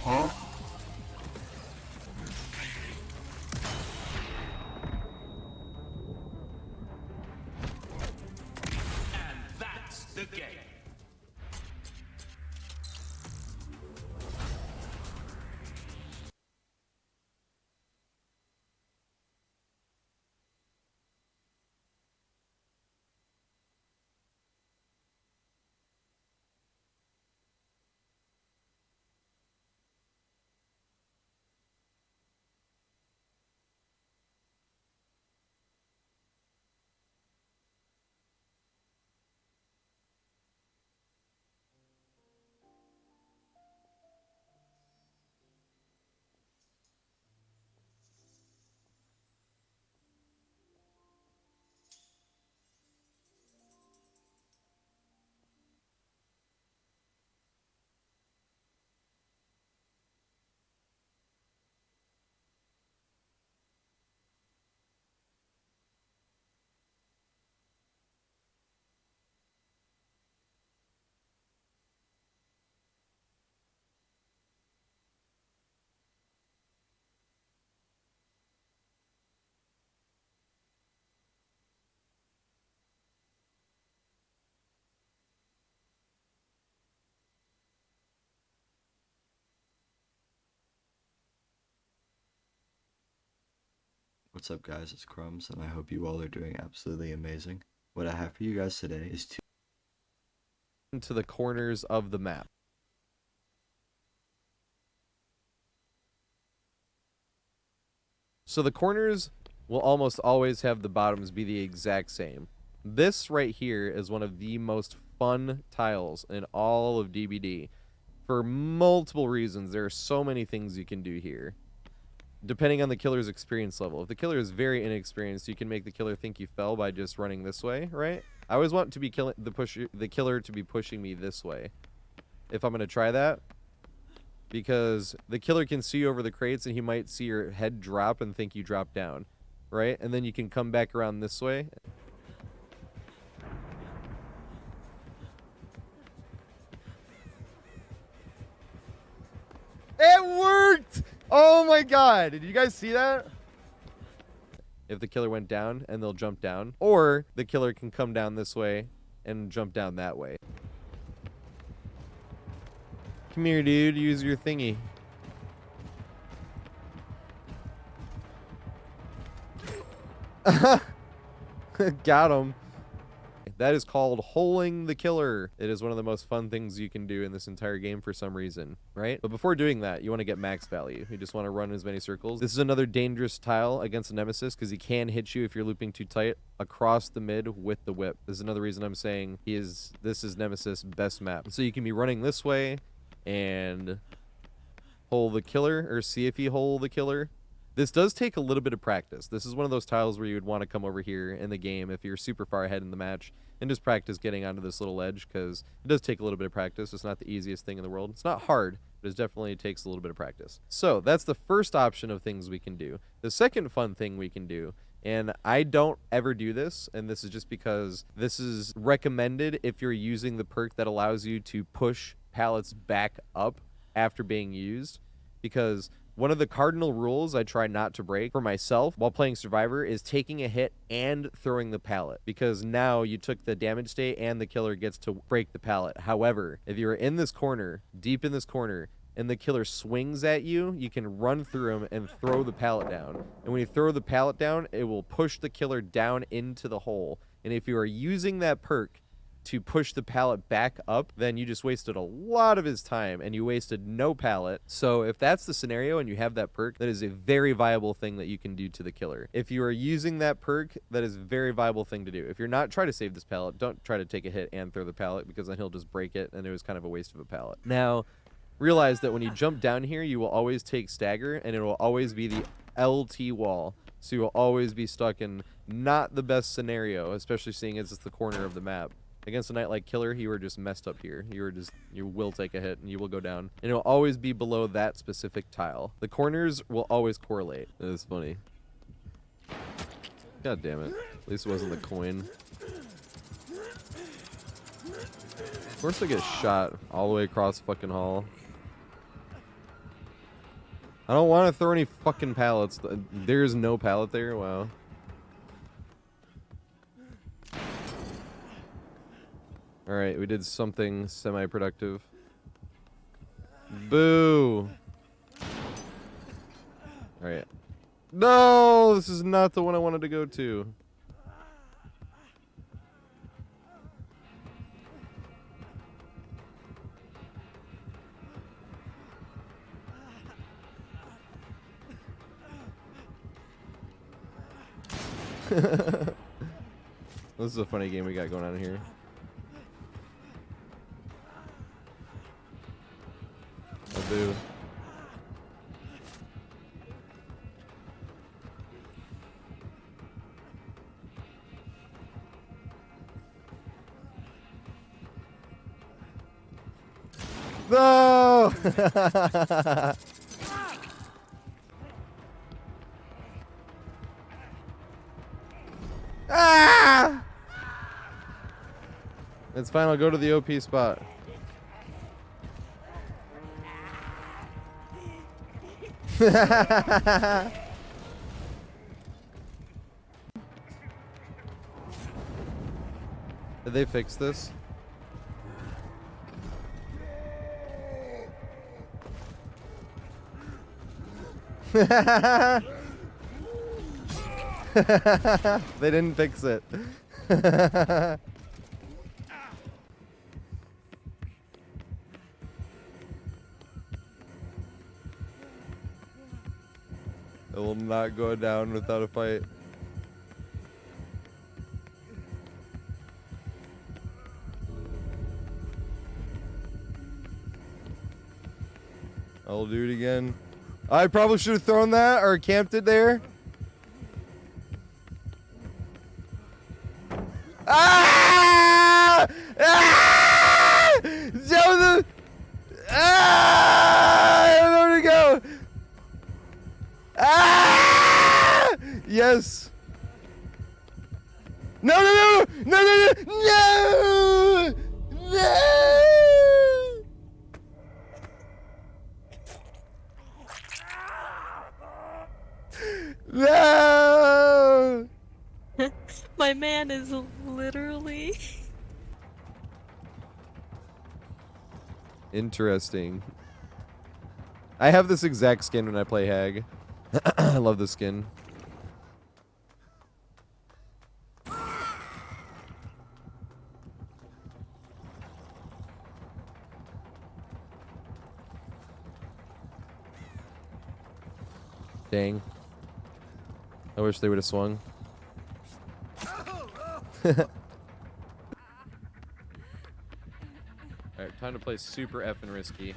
Huh? And that's the game. What's up, guys? It's Crumbs, and I hope you all are doing absolutely amazing. What I have for you guys today is into the corners of the map. So the corners will almost always have the bottoms be the exact same. This right here is one of the most fun tiles in all of DBD for multiple reasons. There are so many things you can do here, depending on the killer's experience level. If the killer is very inexperienced, you can make the killer think you fell by just running this way, right? I always want to be the killer to be pushing me this way if I'm going to try that, because the killer can see over the crates and he might see your head drop and think you drop down, right? And then you can come back around this way. It worked! Oh my god, did you guys see that? If the killer went down, and they'll jump down, or the killer can come down this way and jump down that way. Come here, dude, use your thingy. Got him. That is called holing the killer. It is one of the most fun things you can do in this entire game for some reason, right? But before doing that, you want to get max value. You just want to run as many circles. This is another dangerous tile against a nemesis because he can hit you if you're looping too tight across the mid with the whip. This is another reason I'm saying this is nemesis best map. So you can be running this way and hole the killer, or see if you hole the killer. This does take a little bit of practice. This is one of those tiles where you would want to come over here in the game if you're super far ahead in the match and just practice getting onto this little ledge, because it does take a little bit of practice. It's not the easiest thing in the world. It's not hard, but it definitely takes a little bit of practice. So that's the first option of things we can do. The second fun thing we can do, and I don't ever do this, and this is just because this is recommended if you're using the perk that allows you to push pallets back up after being used, because one of the cardinal rules I try not to break for myself while playing Survivor is taking a hit and throwing the pallet, because now you took the damage state and the killer gets to break the pallet. However, if you're in this corner, deep in this corner, and the killer swings at you, you can run through him and throw the pallet down. And when you throw the pallet down, it will push the killer down into the hole. And if you are using that perk to push the pallet back up, then you just wasted a lot of his time and you wasted no pallet. So if that's the scenario and you have that perk, that is a very viable thing that you can do to the killer. If you are using that perk, that is a very viable thing to do. If you're not, try to save this pallet. Don't try to take a hit and throw the pallet, because then he'll just break it and it was kind of a waste of a pallet. Now, realize that when you jump down here, you will always take stagger, and it will always be the LT wall. So you will always be stuck in not the best scenario, especially seeing as it's the corner of the map. Against a knight like killer, you were just messed up here. You will take a hit and you will go down. And it will always be below that specific tile. The corners will always correlate. That is funny. God damn it. At least it wasn't the coin. Of course I get shot all the way across fucking hall. I don't want to throw any fucking pallets. There's no pallet there? Wow. Alright, we did something semi-productive. Boo! Alright. No! This is not the one I wanted to go to. This is a funny game we got going on here. Oh, boo. No! Ah! It's fine, I'll go to the OP spot. Did they fix this? They didn't fix it. It will not go down without a fight. I'll do it again. I probably should have thrown that or camped it there. Ah! Ah! Joseph! Ah! I don't know where to go. Ah! Yes. No, no, no, no, no, no, no, no. No! My man is literally... Interesting. I have this exact skin when I play Hag. I love this skin. Dang. I wish they would have swung. Alright, time to play super effing risky.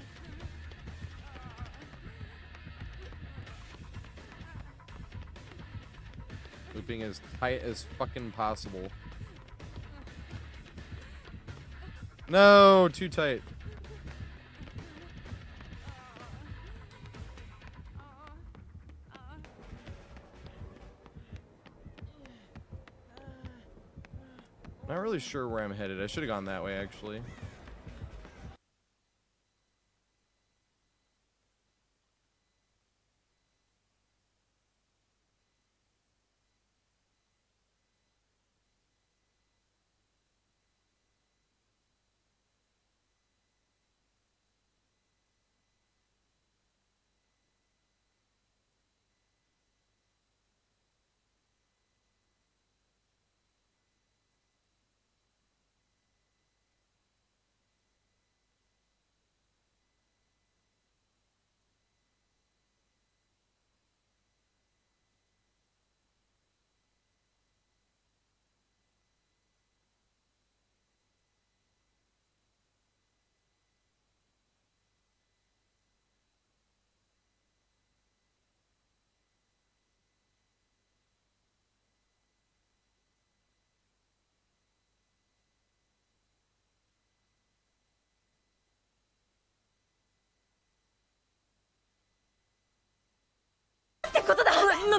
Looping as tight as fucking possible. No, too tight. Not really sure where I'm headed. I should have gone that way, actually.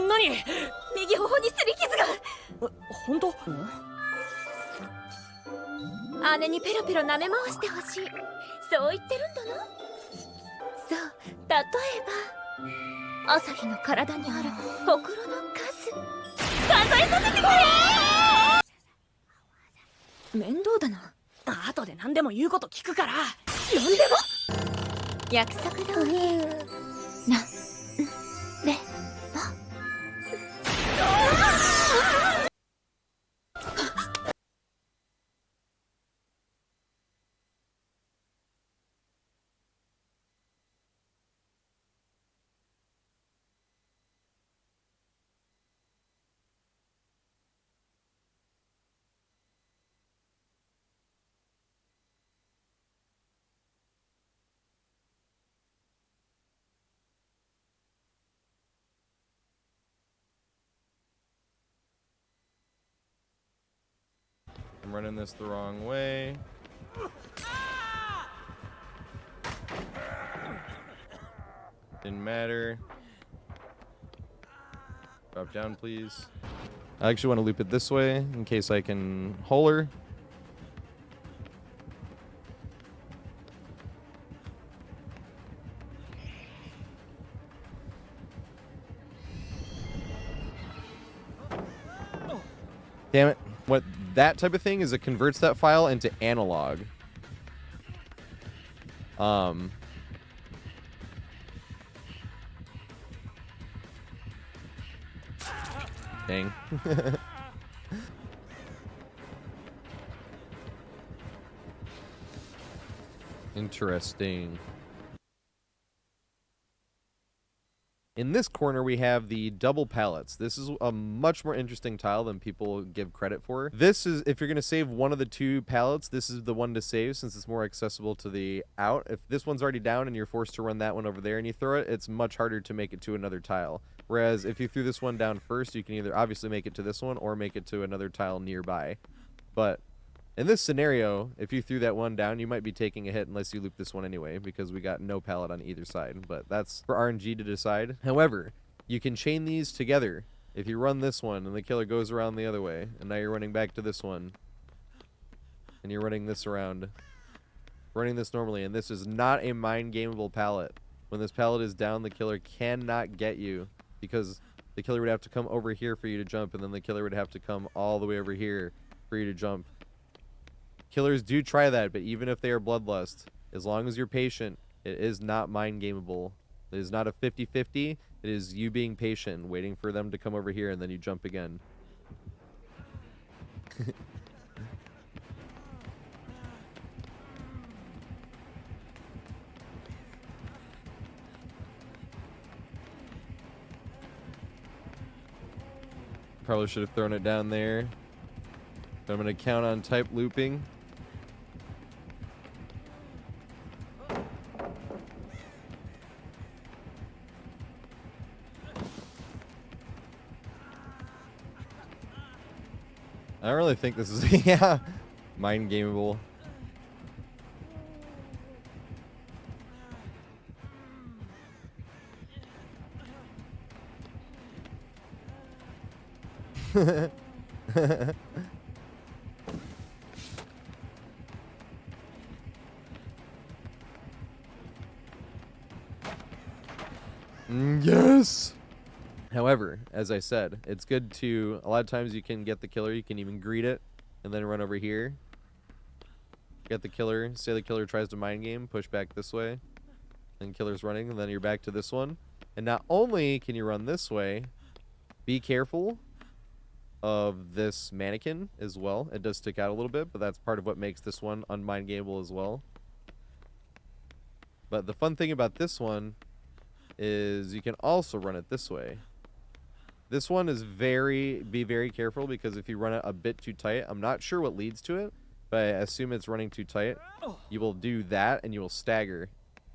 何？右頬に擦り傷が。本当？姉にペロペロ舐め回してほしい。そう言ってるんだな。そう、例えば。朝日の体にあるほくろの数数えさせてくれ。面倒だな。後で何でも言うこと聞くから。何でも約束通りなれば。I'm running this the wrong way. Didn't matter. Drop down, please. I actually want to loop it this way in case I can hole her. Damn it. What that type of thing is, it converts that file into analog. Dang. Interesting. In this corner, we have the double pallets. This is a much more interesting tile than people give credit for. This is, if you're going to save one of the two pallets, this is the one to save since it's more accessible to the out. If this one's already down and you're forced to run that one over there and you throw it, it's much harder to make it to another tile. Whereas if you threw this one down first, you can either obviously make it to this one or make it to another tile nearby. But in this scenario, if you threw that one down, you might be taking a hit unless you loop this one anyway, because we got no pallet on either side. But that's for RNG to decide. However, you can chain these together. If you run this one and the killer goes around the other way, and now you're running back to this one, and you're running this around, running this normally, and this is not a mind gameable pallet. When this pallet is down, the killer cannot get you, because the killer would have to come over here for you to jump, and then the killer would have to come all the way over here for you to jump. Killers do try that, but even if they are bloodlust, as long as you're patient, it is not mind gameable. It is not a 50-50. It is you being patient, waiting for them to come over here, and then you jump again. Probably should have thrown it down there. But I'm going to count on type looping. I don't really think this is, yeah, mind gameable. Yes. However, as I said, it's good to, a lot of times you can get the killer, you can even greet it, and then run over here. Get the killer, say the killer tries to mind game, push back this way, and killer's running, and then you're back to this one. And not only can you run this way, be careful of this mannequin as well. It does stick out a little bit, but that's part of what makes this one unmind gameable as well. But the fun thing about this one is you can also run it this way. This one is be very careful, because if you run it a bit too tight, I'm not sure what leads to it, but I assume it's running too tight. You will do that and you will stagger,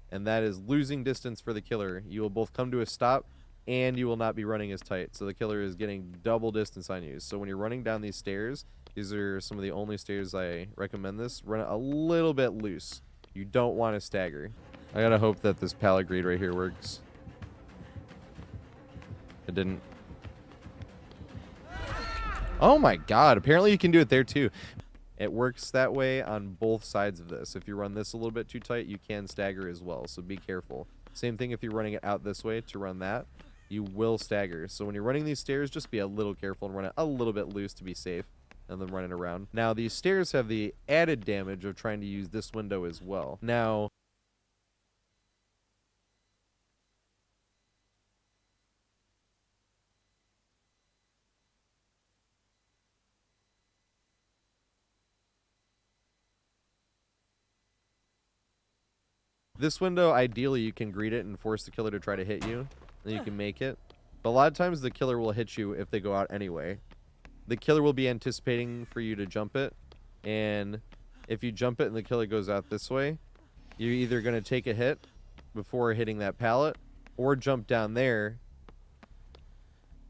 and that is losing distance for the killer. You will both come to a stop and you will not be running as tight, so the killer is getting double distance on you. So when you're running down these stairs, these are some of the only stairs I recommend this, run it a little bit loose. You don't want to stagger. I gotta hope that this pallet grade right here works. It didn't. Oh my god, apparently you can do it there too. It works that way on both sides of this. If you run this a little bit too tight, you can stagger as well, so be careful. Same thing if you're running it out this way to run that, you will stagger. So when you're running these stairs, just be a little careful and run it a little bit loose to be safe, and then run it around. Now, these stairs have the added damage of trying to use this window as well. Now, this window, ideally, you can greet it and force the killer to try to hit you. Then you can make it. But a lot of times, the killer will hit you if they go out anyway. The killer will be anticipating for you to jump it. And if you jump it and the killer goes out this way, you're either going to take a hit before hitting that pallet, or jump down there,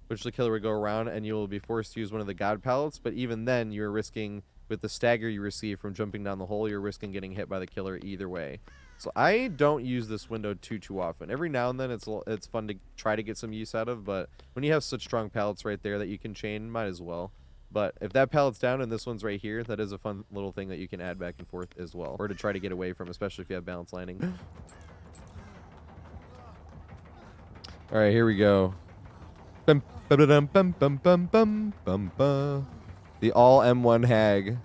which the killer would go around, and you will be forced to use one of the god pallets. But even then, you're risking, with the stagger you receive from jumping down the hole, you're risking getting hit by the killer either way. So I don't use this window too often. Every now and then it's fun to try to get some use out of, but when you have such strong pallets right there that you can chain, might as well. But if that pallet's down and this one's right here, that is a fun little thing that you can add back and forth as well, or to try to get away from, especially if you have balance landing. All right, here we go. Bum, ba-da-dum, bum, bum, bum, bum, bum, bum. The all M1 hag.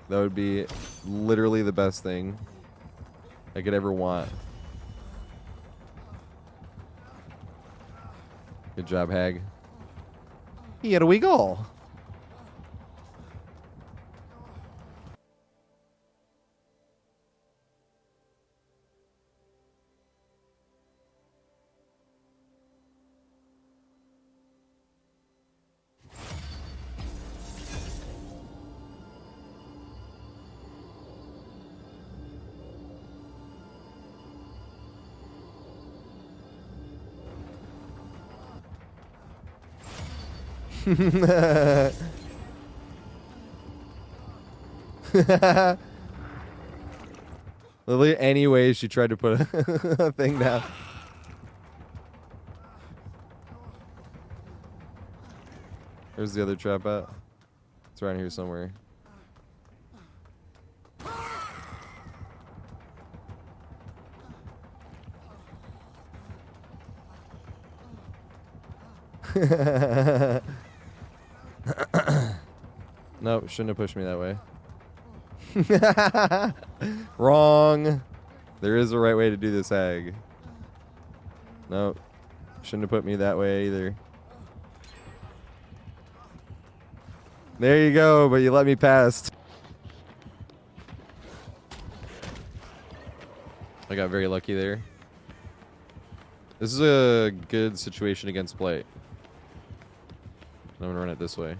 That would be literally the best thing I could ever want. Good job, hag. Here we go. Literally, any way she tried to put a thing down. Where's the other trap at? It's around here somewhere. Nope, shouldn't have pushed me that way. Wrong. There is a right way to do this hag. Nope. Shouldn't have put me that way either. There you go, but you let me pass. I got very lucky there. This is a good situation against plate. I'm gonna run it this way.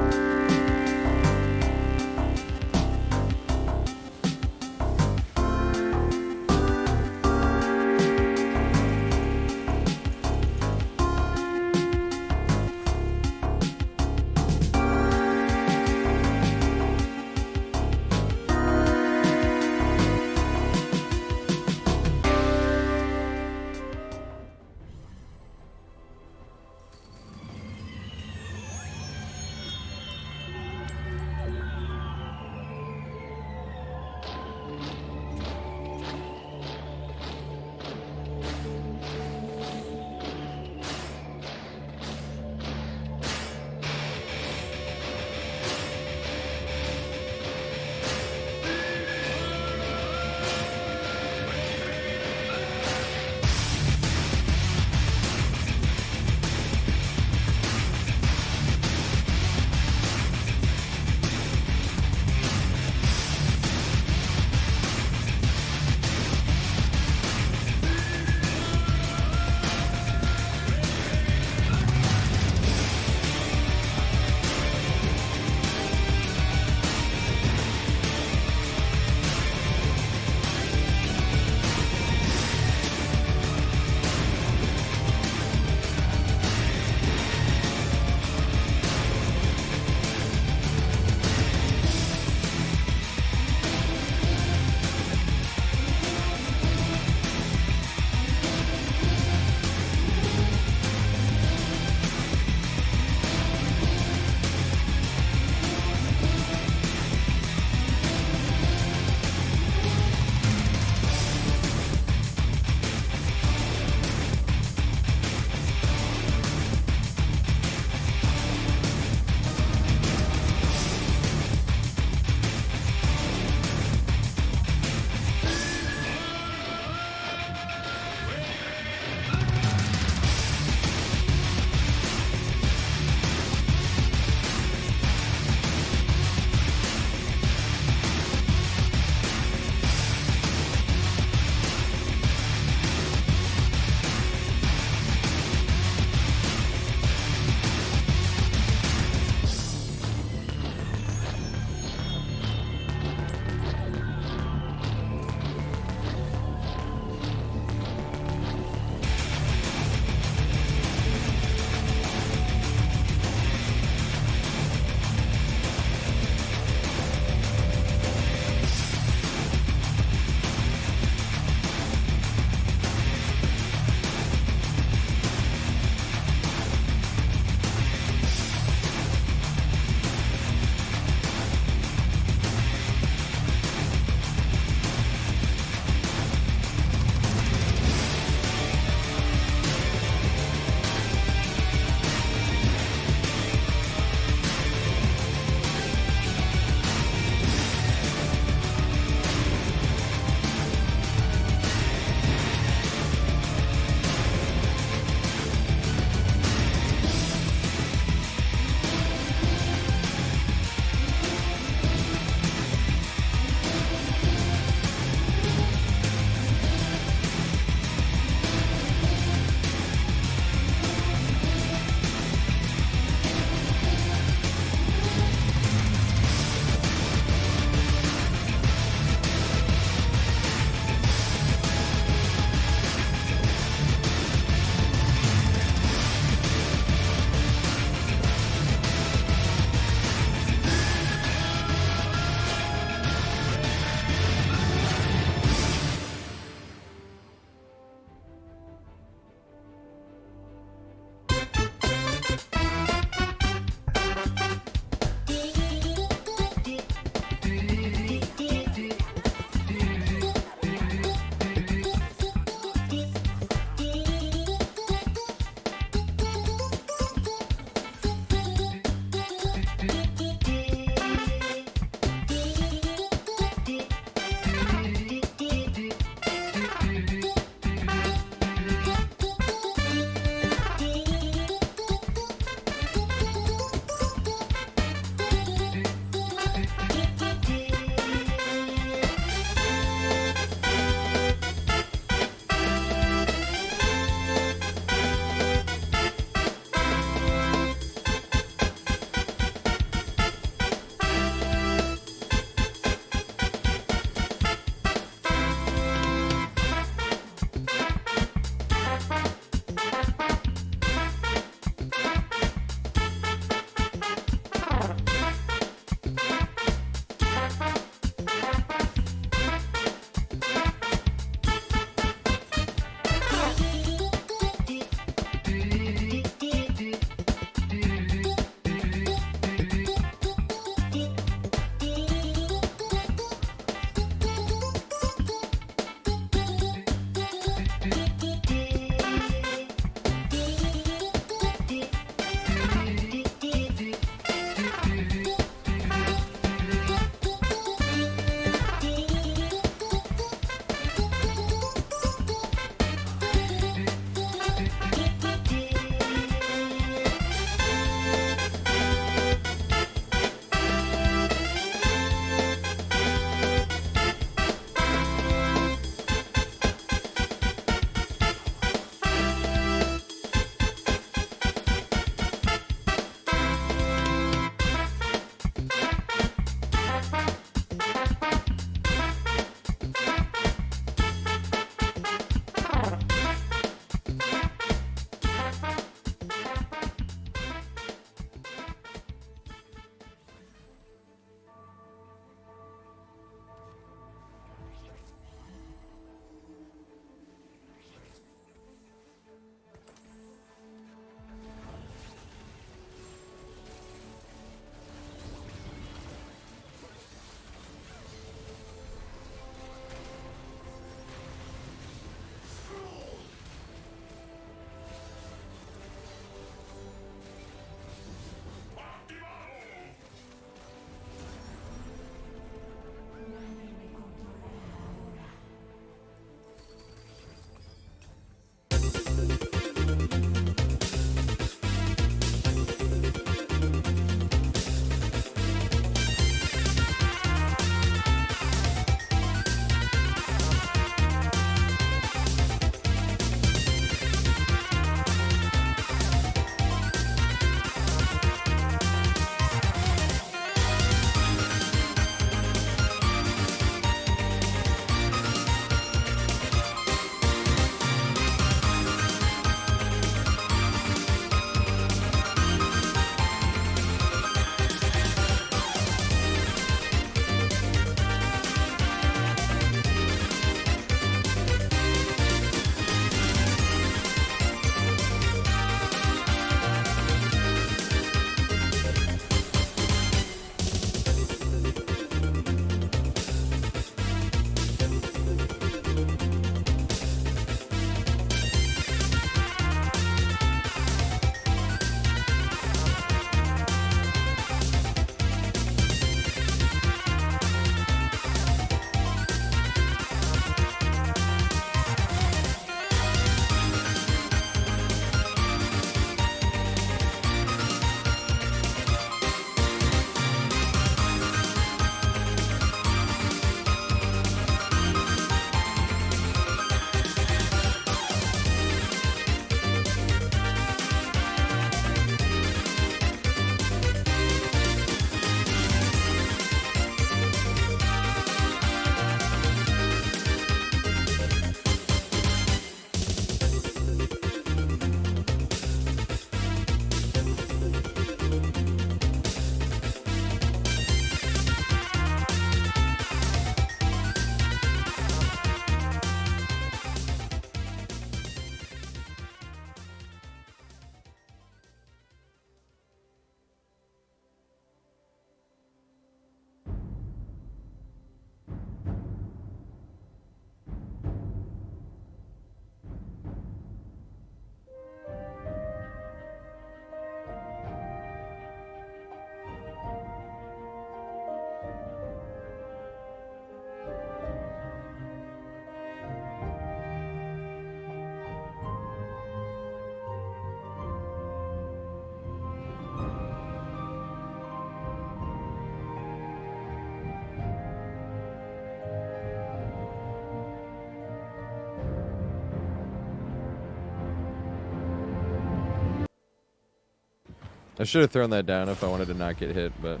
I should have thrown that down if I wanted to not get hit, but...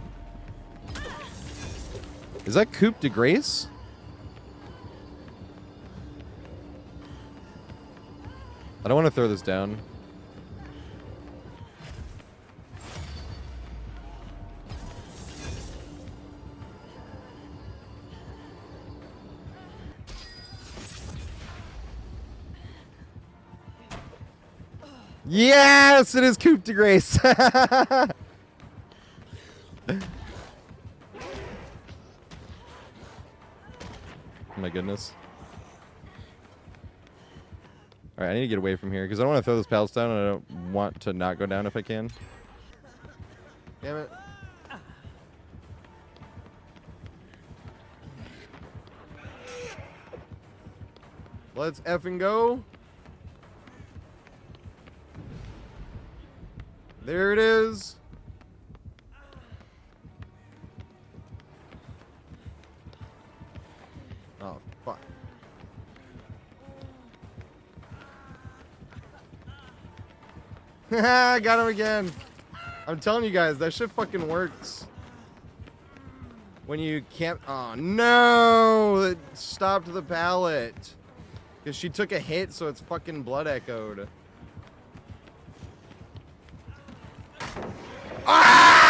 Is that Coupe de Grace? I don't want to throw this down. Yes, it is Coupe de Grace. Oh my goodness. All right, I need to get away from here because I don't want to throw those pallets down and I don't want to not go down if I can. Damn it. Let's effing go. There it is. Oh, fuck. I got him again. I'm telling you guys, that shit fucking works. When you can't... Oh, no! It stopped the pallet. Because she took a hit, so it's fucking blood echoed. Ah!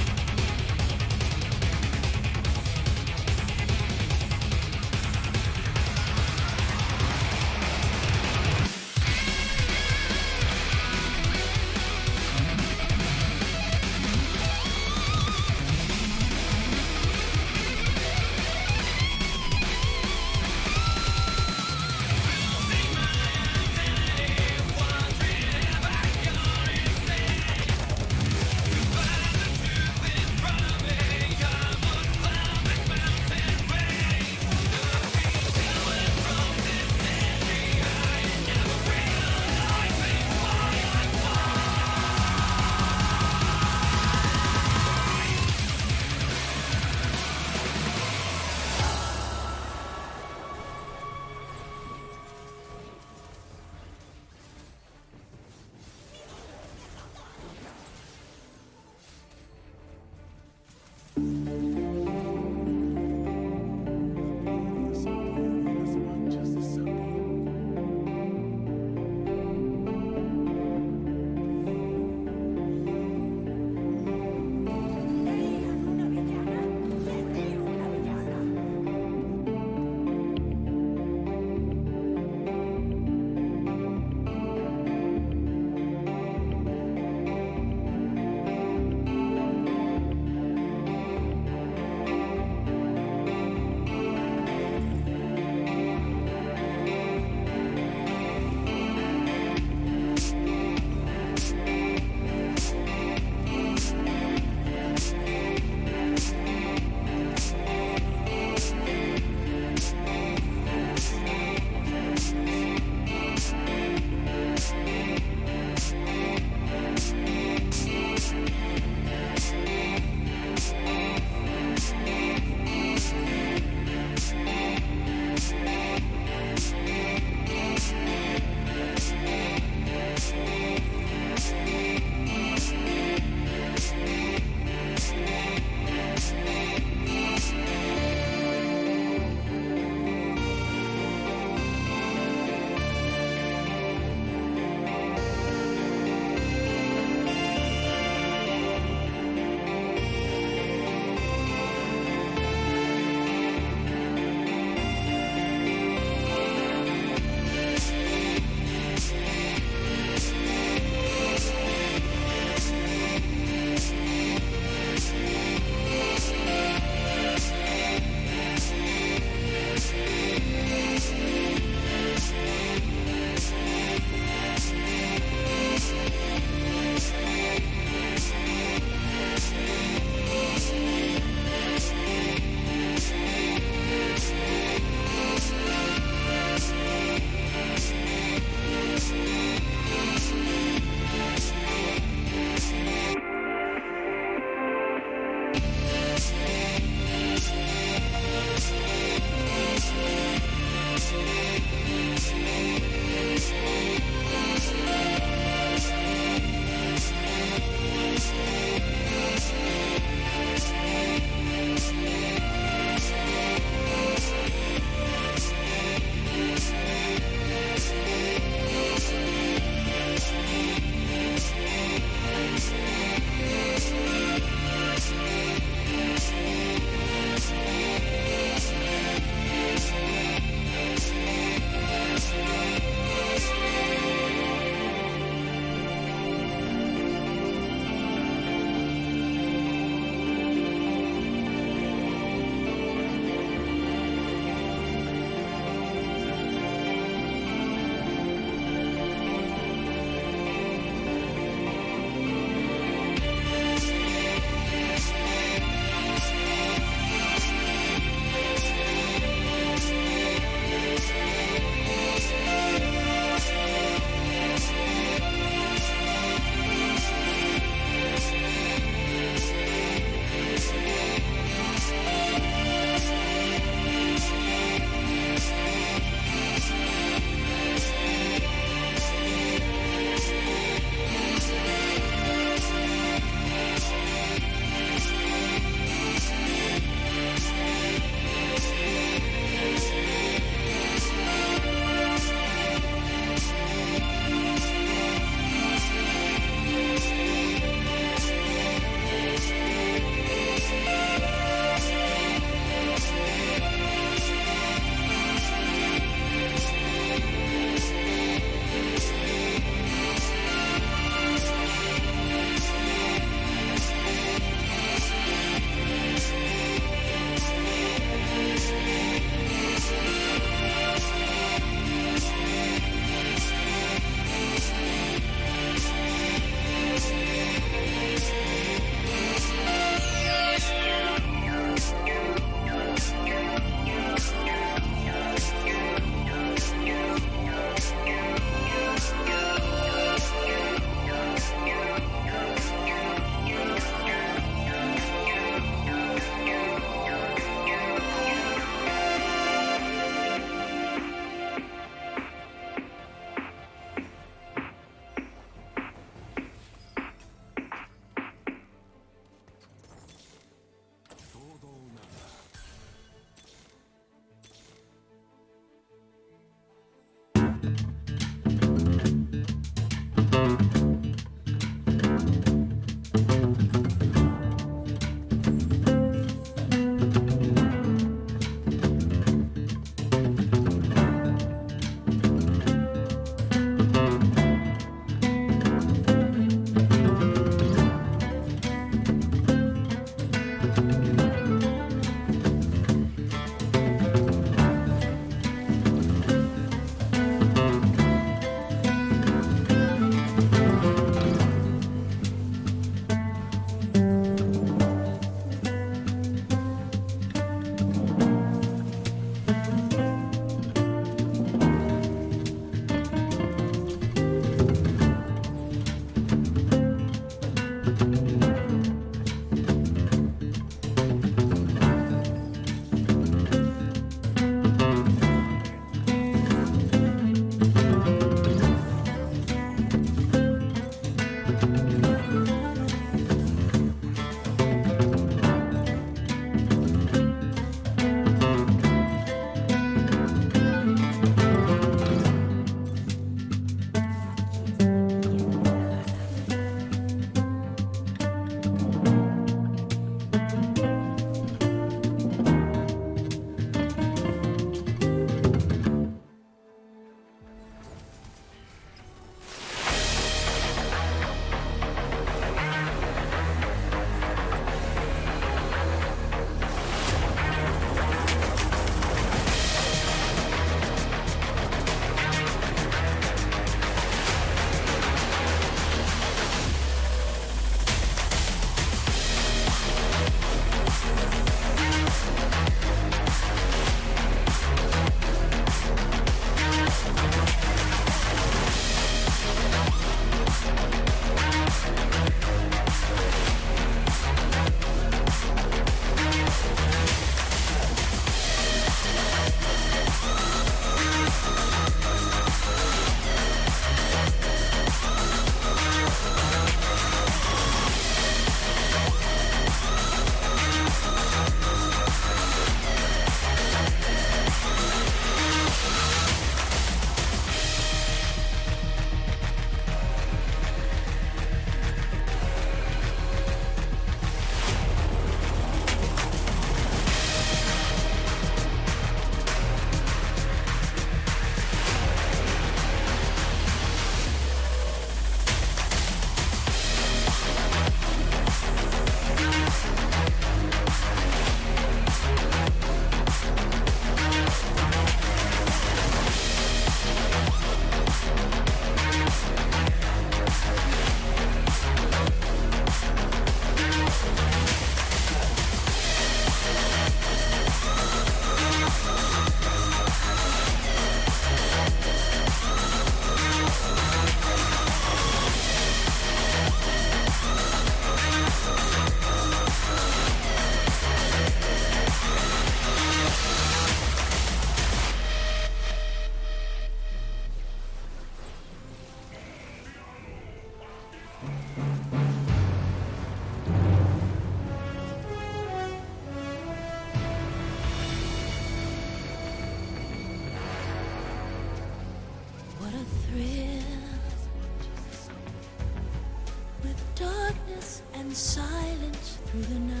silence through the night.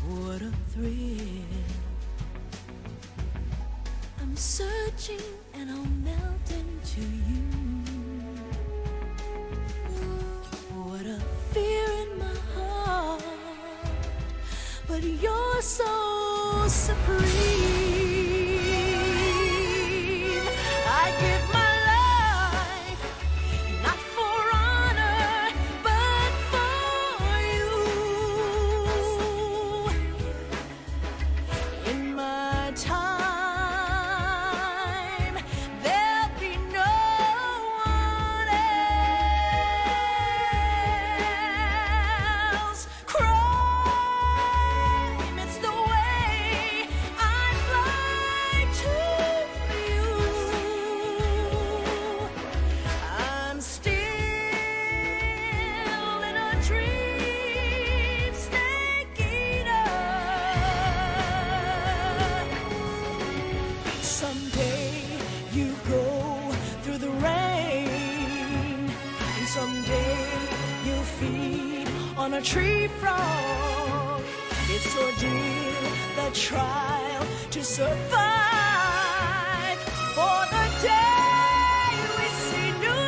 What a thrill. I'm searching and I'll melt into you. What a fear in my heart, but you're so supreme. I give my life, not for honor, but for you. In my time, there'll be no one else. Crime, it's the way I fly to you. I'm still in a dream, snake eater. Someday you go through the rain, and someday you'll feed on a tree frog. It's ordeal, the trial to survive for the day we see new light.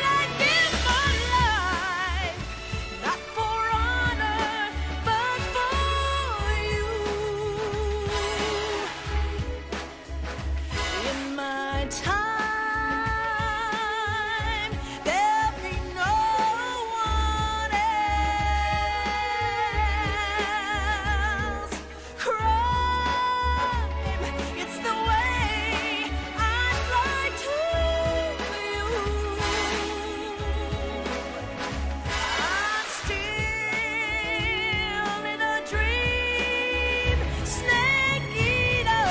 I give my life, not for honor, but for you. In my time, there'll be no one else. Crime, it's the way I fly to you. I'm still in a dream, snake eater.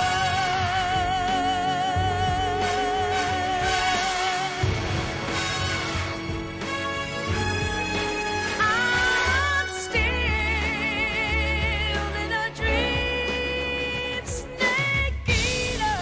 I'm still in a dream, snake eater.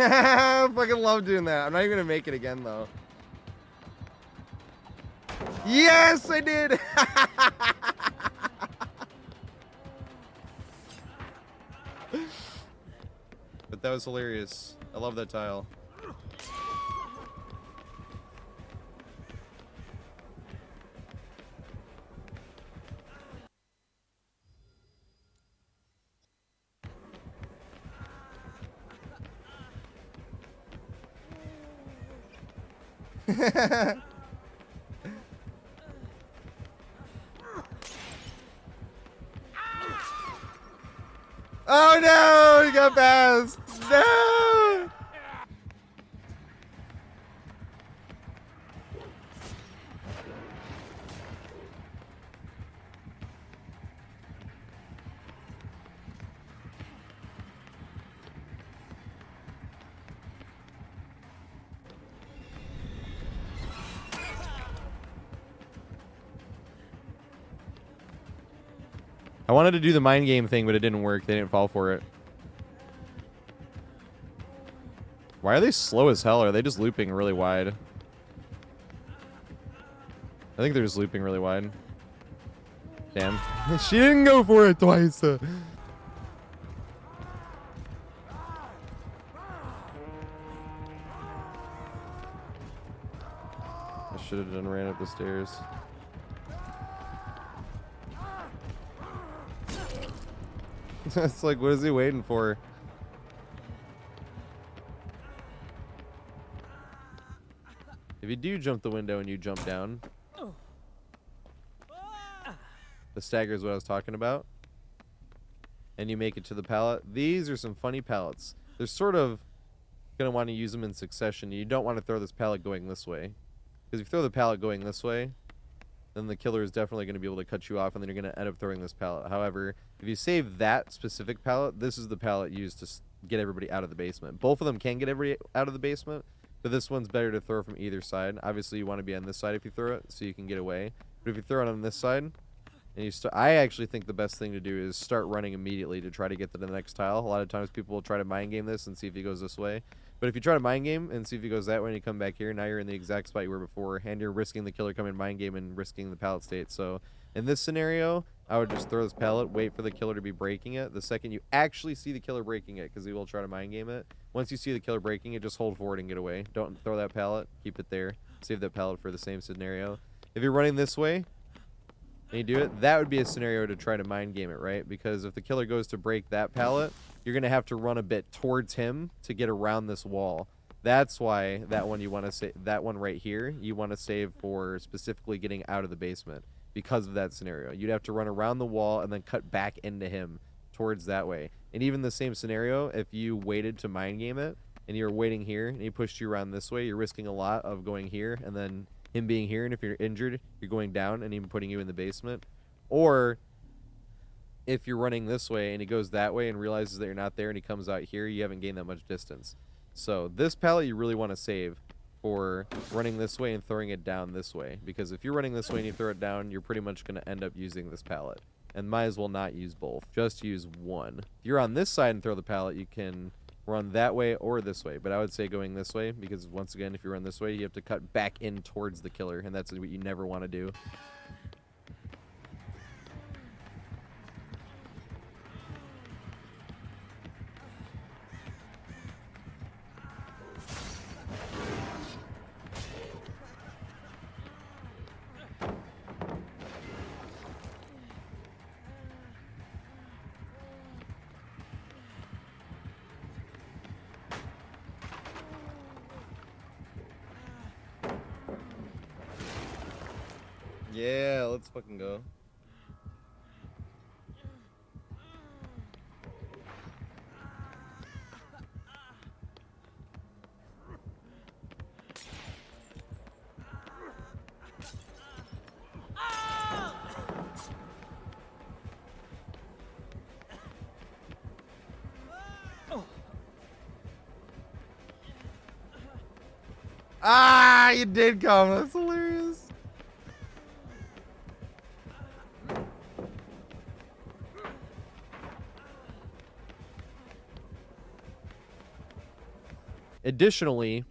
I fucking love doing that. I'm not even gonna make it again though. Yes, I did. But that was hilarious. I love that tile. Oh no, he got past. No. I wanted to do the mind game thing, but it didn't work. They didn't fall for it. Why are they slow as hell? Are they just looping really wide? I think they're just looping really wide. Damn. She didn't go for it twice. I should have done ran up the stairs. It's like, what is he waiting for? If you do jump the window and you jump down, the stagger is what I was talking about, and you make it to the pallet. These are some funny pallets. They're sort of going to want to use them in succession. You don't want to throw this pallet going this way, because if you throw the pallet going this way, then the killer is definitely going to be able to cut you off, and then you're going to end up throwing this pallet. However, if you save that specific pallet, this is the pallet used to get everybody out of the basement. Both of them can get everybody out of the basement, but this one's better to throw from either side. Obviously, you want to be on this side if you throw it, so you can get away. But if you throw it on this side, and you start, I actually think the best thing to do is start running immediately to try to get to the next tile. A lot of times people will try to mind game this and see if he goes this way. But if you try to mind game and see if he goes that way and you come back here, now you're in the exact spot you were before, and you're risking the killer coming mind game and risking the pallet state. So in this scenario, I would just throw this pallet, wait for the killer to be breaking it. The second you actually see the killer breaking it, because he will try to mind game it, once you see the killer breaking it, just hold forward and get away. Don't throw that pallet. Keep it there. Save that pallet for the same scenario. If you're running this way, and you do it, that would be a scenario to try to mind game it, right? Because if the killer goes to break that pallet, you're going to have to run a bit towards him to get around this wall. That's why that one you want to save, that one right here, you want to save for specifically getting out of the basement because of that scenario. You'd have to run around the wall and then cut back into him towards that way. And even the same scenario, if you waited to mind game it and you're waiting here and he pushed you around this way, you're risking a lot of going here and then him being here, and if you're injured, you're going down and him putting you in the basement. Or if you're running this way and he goes that way and realizes that you're not there and he comes out here, you haven't gained that much distance. So this pallet you really want to save for running this way and throwing it down this way, because if you're running this way and you throw it down, you're pretty much going to end up using this pallet, and might as well not use both, just use one. If you're on this side and throw the pallet, you can run that way or this way, but I would say going this way, because once again, if you run this way, you have to cut back in towards the killer, and that's what you never want to do. Yeah, let's fucking go. Ah, you did come. That's hilarious. Additionally,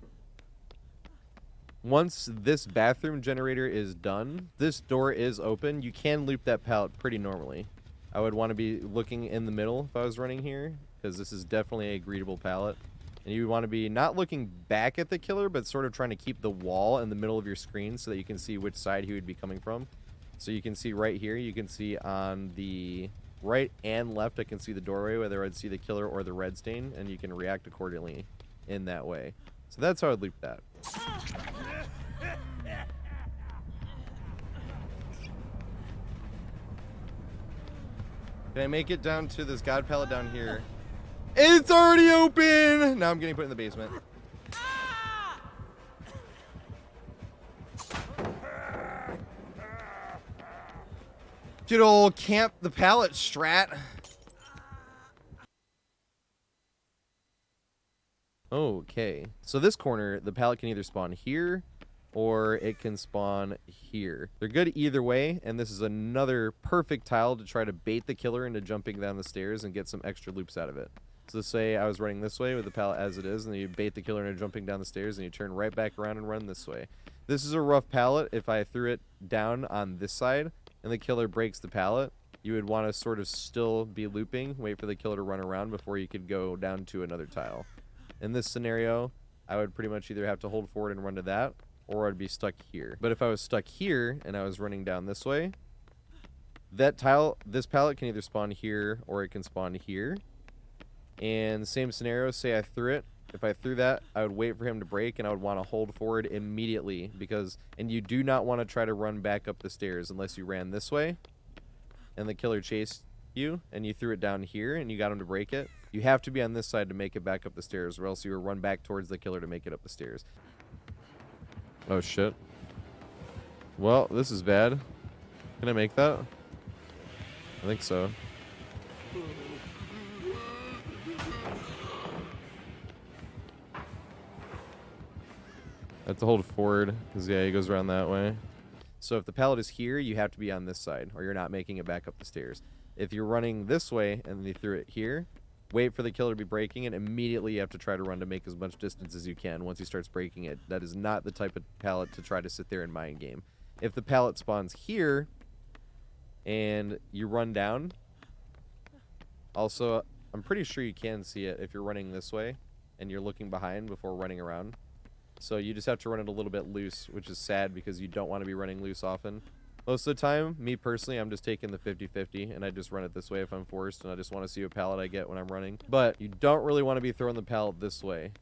once this bathroom generator is done, this door is open. You can loop that pallet pretty normally. I would want to be looking in the middle if I was running here, because this is definitely a greetable pallet. And you want to be not looking back at the killer, but sort of trying to keep the wall in the middle of your screen so that you can see which side he would be coming from. So you can see right here, you can see on the right and left, I can see the doorway, whether I'd see the killer or the red stain, and you can react accordingly in that way. So that's how I'd loop that. Can I make it down to this god pallet down here? It's already open! Now I'm getting put in the basement. Good old camp the pallet strat. Okay, so this corner, the pallet can either spawn here or it can spawn here. They're good either way, and this is another perfect tile to try to bait the killer into jumping down the stairs and get some extra loops out of it. So say I was running this way with the pallet as it is, and then you bait the killer into jumping down the stairs, and you turn right back around and run this way. This is a rough pallet. If I threw it down on this side and the killer breaks the pallet, you would want to sort of still be looping, wait for the killer to run around before you could go down to another tile. In this scenario, I would pretty much either have to hold forward and run to that, or I'd be stuck here. But if I was stuck here and I was running down this way, this pallet can either spawn here or it can spawn here. And same scenario, say I threw it. If I threw that, I would wait for him to break, and I would want to hold forward immediately and you do not want to try to run back up the stairs unless you ran this way and the killer chased you and you threw it down here and you got him to break it. You have to be on this side to make it back up the stairs, or else you will run back towards the killer to make it up the stairs. Oh shit. Well, this is bad. Can I make that? I think so. I have to hold forward because, yeah, he goes around that way. So if the pallet is here, you have to be on this side or you're not making it back up the stairs. If you're running this way and you threw it here, wait for the killer to be breaking it. Immediately you have to try to run to make as much distance as you can once he starts breaking it. That is not the type of pallet to try to sit there and mind game. If the pallet spawns here and you run down, also, I'm pretty sure you can see it if you're running this way and you're looking behind before running around. So you just have to run it a little bit loose, which is sad because you don't want to be running loose often. Most of the time, me personally, I'm just taking the 50-50, and I just run it this way if I'm forced, and I just want to see what pallet I get when I'm running. But you don't really want to be throwing the pallet this way.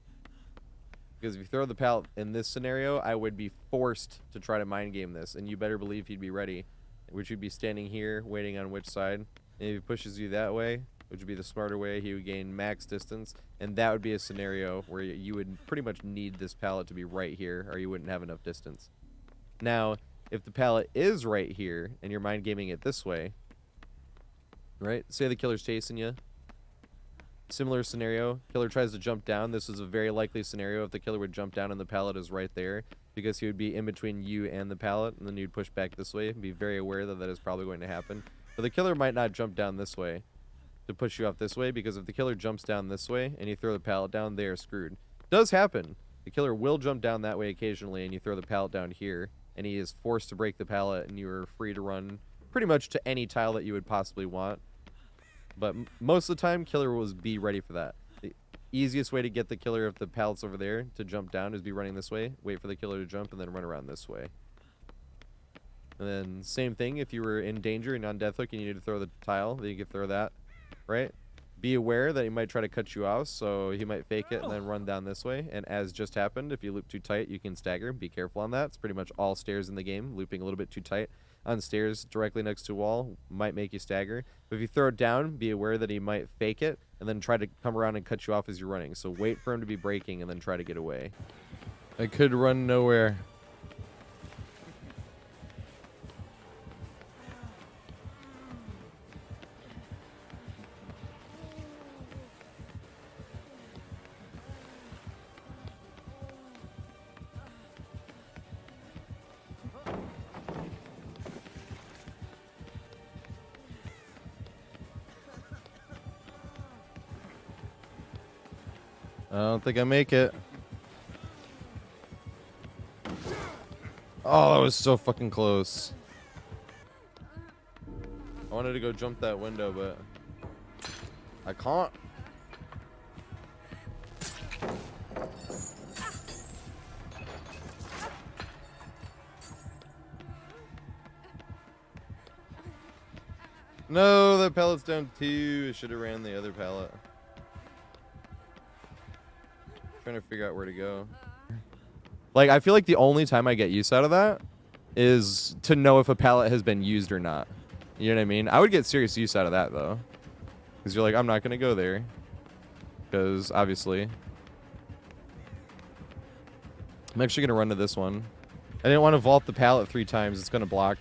Because if you throw the pallet in this scenario, I would be forced to try to mind game this, and you better believe he'd be ready. Which would be standing here, waiting on which side. And if he pushes you that way, which would be the smarter way, he would gain max distance, and that would be a scenario where you would pretty much need this pallet to be right here, or you wouldn't have enough distance. Now, if the pallet is right here, and you're mind gaming it this way, right? Say the killer's chasing you. Similar scenario, killer tries to jump down. This is a very likely scenario if the killer would jump down and the pallet is right there, because he would be in between you and the pallet, and then you'd push back this way and be very aware that that is probably going to happen. But the killer might not jump down this way to push you off this way, because if the killer jumps down this way and you throw the pallet down, they are screwed. Does happen. The killer will jump down that way occasionally, and you throw the pallet down here, and he is forced to break the pallet, and you are free to run pretty much to any tile that you would possibly want. But most of the time, killer will be ready for that. The easiest way to get the killer, if the pallet's over there, to jump down is be running this way, wait for the killer to jump, and then run around this way. And then same thing, if you were in danger and on death hook and you need to throw the tile, then you could throw that. Right? Be aware that he might try to cut you off, so he might fake it and then run down this way. And as just happened, if you loop too tight, you can stagger. Be careful on that. It's pretty much all stairs in the game. Looping a little bit too tight on stairs directly next to a wall might make you stagger. But if you throw it down, be aware that he might fake it and then try to come around and cut you off as you're running. So wait for him to be breaking and then try to get away. I could run nowhere. I don't think I make it. Oh, that was so fucking close. I wanted to go jump that window, but I can't. No, that pallet's down too. I should have ran the other pallet. Trying to figure out where to go. Like, I feel like the only time I get use out of that is to know if a pallet has been used or not. You know what I mean? I would get serious use out of that, though. Because you're like, I'm not going to go there. Because, obviously. I'm actually going to run to this one. I didn't want to vault the pallet 3 times. It's going to block.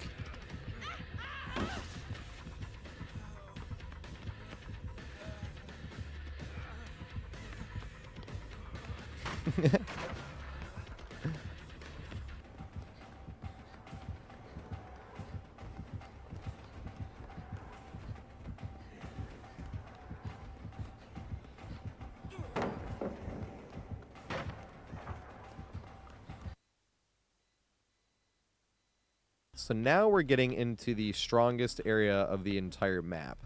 So now we're getting into the strongest area of the entire map.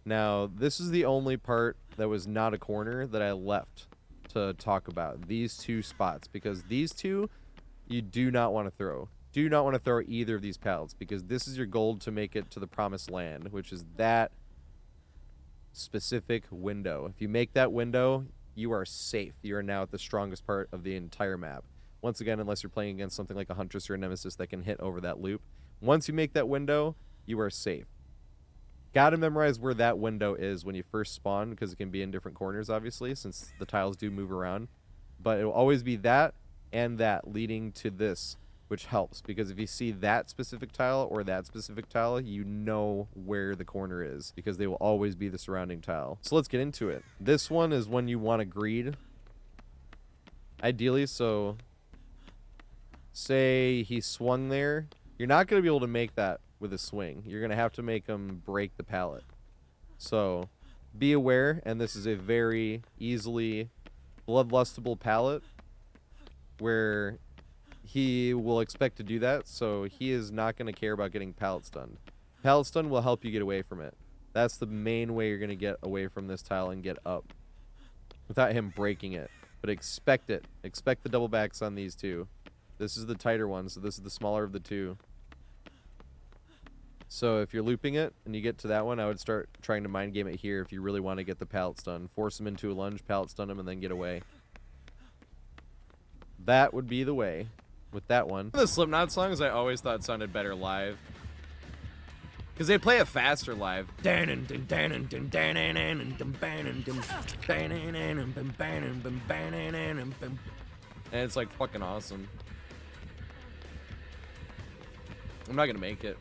Now, this is the only part that was not a corner that I left to talk about. These two spots, because these two you do not want to throw. Do not want to throw either of these pallets, because this is your goal to make it to the promised land, which is that specific window. If you make that window, you are safe. You are now at the strongest part of the entire map. Once again, unless you're playing against something like a Huntress or a Nemesis that can hit over that loop. Once you make that window, you are safe. Gotta memorize where that window is when you first spawn, because it can be in different corners, obviously, since the tiles do move around. But it will always be that and that leading to this, which helps, because if you see that specific tile or that specific tile, you know where the corner is, because they will always be the surrounding tile. So let's get into it. This one is when you want to greed. Ideally, so say he swung there. You're not going to be able to make that with a swing. You're going to have to make him break the pallet. So be aware, and this is a very easily bloodlustable pallet where he will expect to do that, so he is not going to care about getting pallet stunned. Pallet stun will help you get away from it. That's the main way you're going to get away from this tile and get up without him breaking it. But expect it. Expect the double backs on these two. This is the tighter one, so this is the smaller of the two. So if you're looping it and you get to that one, I would start trying to mind game it here if you really want to get the pallet stun. Force him into a lunge, pallet stun him, and then get away. That would be the way with that one. The Slipknot songs I always thought sounded better live, because they play it faster live. And it's like fucking awesome. I'm not gonna make it.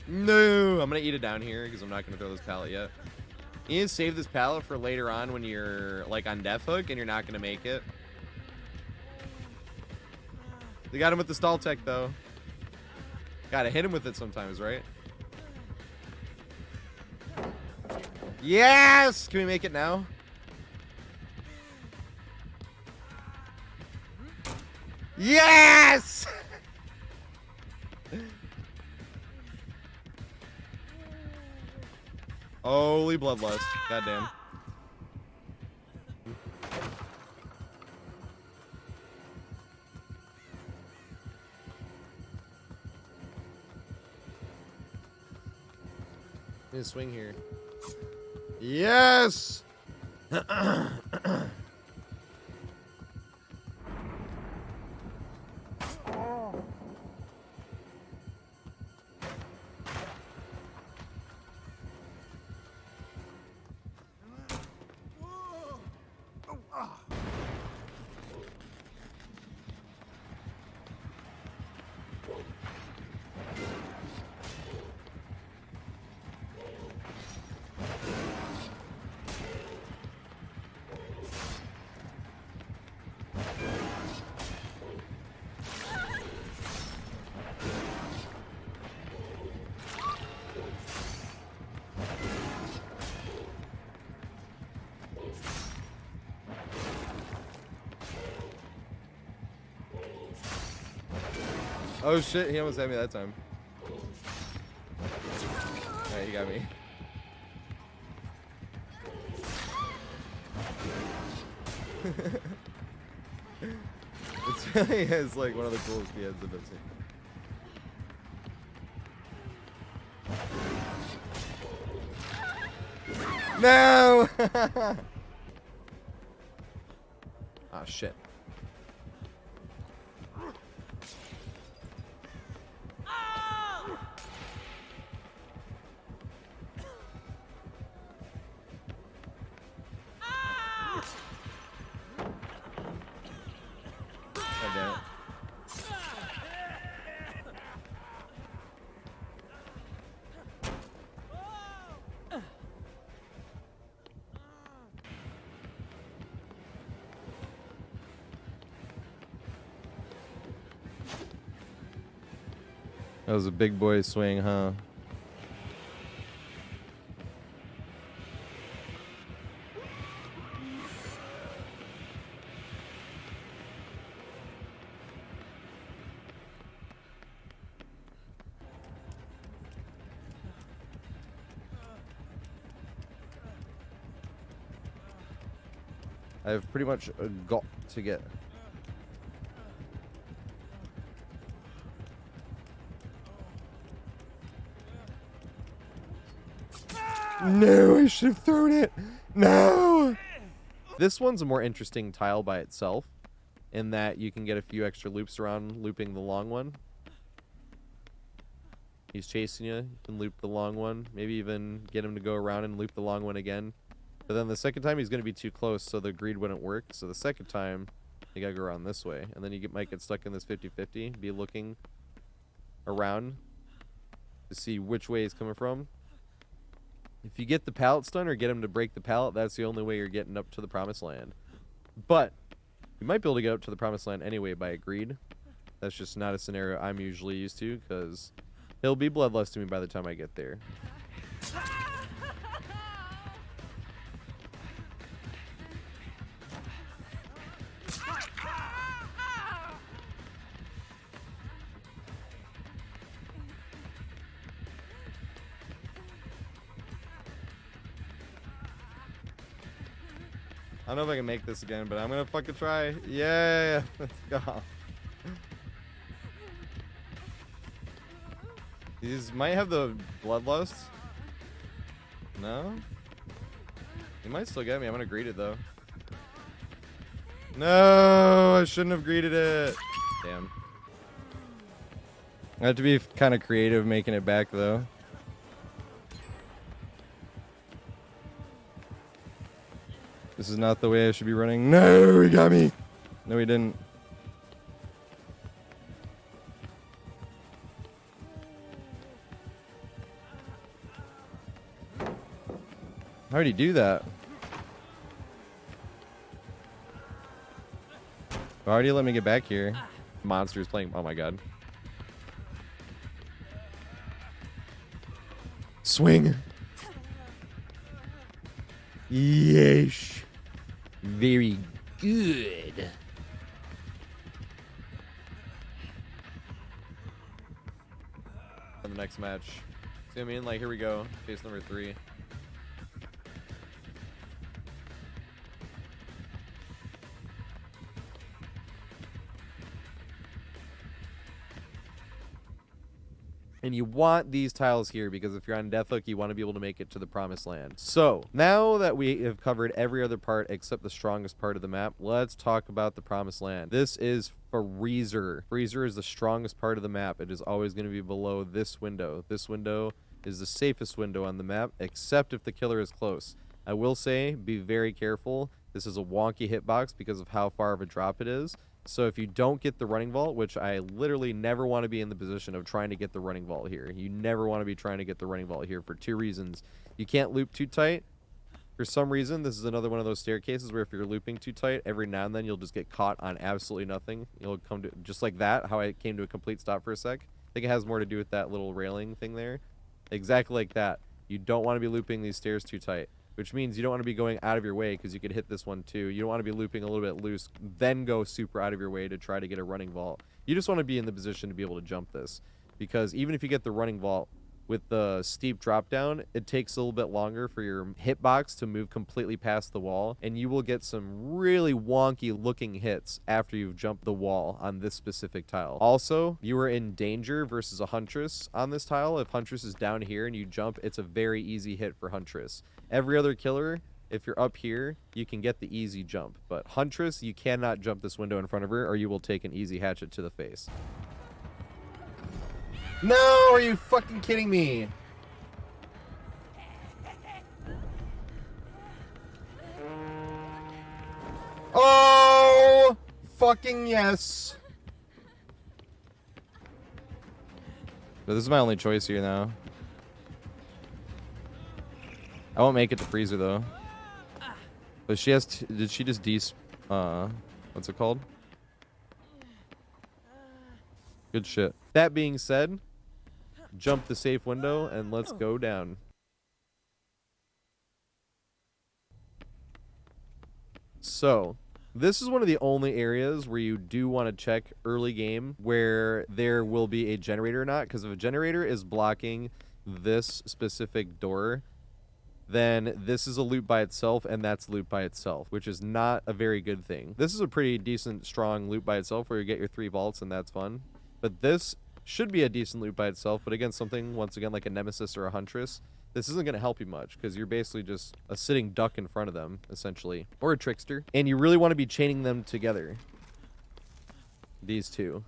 No, I'm gonna eat it down here because I'm not gonna throw this pallet yet. You need to save this pallet for later on when you're like on Death Hook and you're not gonna make it. They got him with the stall tech though. Gotta hit him with it sometimes, right? Yes! Can we make it now? Yes! Holy bloodlust. Goddamn. Need to swing here. Yes! Oh shit, he almost had me that time. Alright, he got me. It's really is like one of the coolest VNs I've ever seen. No! Ah, shit. That was a big boy swing, huh? I've pretty much got to get. No, I should have thrown it. No. This one's a more interesting tile by itself, in that you can get a few extra loops around looping the long one. He's chasing you. You can loop the long one. Maybe even get him to go around and loop the long one again. But then the second time he's going to be too close, so the greed wouldn't work. So the second time, you got to go around this way. And then you might get stuck in this 50-50. Be looking around to see which way he's coming from. If you get the pallet stun or get him to break the pallet, that's the only way you're getting up to the promised land. But you might be able to get up to the promised land anyway by a greed. That's just not a scenario I'm usually used to, because he'll be bloodlust to me by the time I get there. I don't know if I can make this again, but I'm gonna fucking try. Yeah, let's go. These might have the bloodlust. No? He might still get me. I'm gonna greet it though. No, I shouldn't have greeted it. Damn. I have to be kind of creative making it back though. This is not the way I should be running. No, he got me. No, he didn't. How did he do that? Why did he let me get back here? Monster's playing. Oh my god. Swing. Yeesh. Very good. On the next match. See what I mean? Like, here we go. Case number 3. And you want these tiles here because if you're on Deathhook, you want to be able to make it to the promised land. So now that we have covered every other part except the strongest part of the map, let's talk about the promised land. This is Freezer. Freezer is the strongest part of the map. It is always going to be below this window. This window is the safest window on the map, except if the killer is close. I will say, be very careful. This is a wonky hitbox because of how far of a drop it is. So if you don't get the running vault, which I literally never want to be in the position of trying to get the running vault here. You never want to be trying to get the running vault here for 2 reasons. You can't loop too tight. For some reason, this is another one of those staircases where if you're looping too tight, every now and then you'll just get caught on absolutely nothing. You'll come to, just like that, how I came to a complete stop for a sec. I think it has more to do with that little railing thing there. Exactly like that. You don't want to be looping these stairs too tight, which means you don't want to be going out of your way because you could hit this one too. You don't want to be looping a little bit loose, then go super out of your way to try to get a running vault. You just want to be in the position to be able to jump this, because even if you get the running vault with the steep drop down, it takes a little bit longer for your hitbox to move completely past the wall, and you will get some really wonky looking hits after you've jumped the wall on this specific tile. Also, you are in danger versus a Huntress on this tile. If Huntress is down here and you jump, it's a very easy hit for Huntress. Every other killer, if you're up here, you can get the easy jump, but Huntress, you cannot jump this window in front of her or you will take an easy hatchet to the face. No, are you fucking kidding me? Oh, fucking yes. But this is my only choice here now. I won't make it to Freezer though. But she has did she just what's it called? Good shit. That being said, jump the safe window and let's go down. So, this is one of the only areas where you do want to check early game where there will be a generator or not, because if a generator is blocking this specific door, then this is a loop by itself, and that's loop by itself, which is not a very good thing. This is a pretty decent, strong loop by itself where you get your 3 vaults, and that's fun. But this should be a decent loop by itself, but against something, once again, like a Nemesis or a Huntress, this isn't going to help you much because you're basically just a sitting duck in front of them, essentially, or a trickster. And you really want to be chaining them together, these two,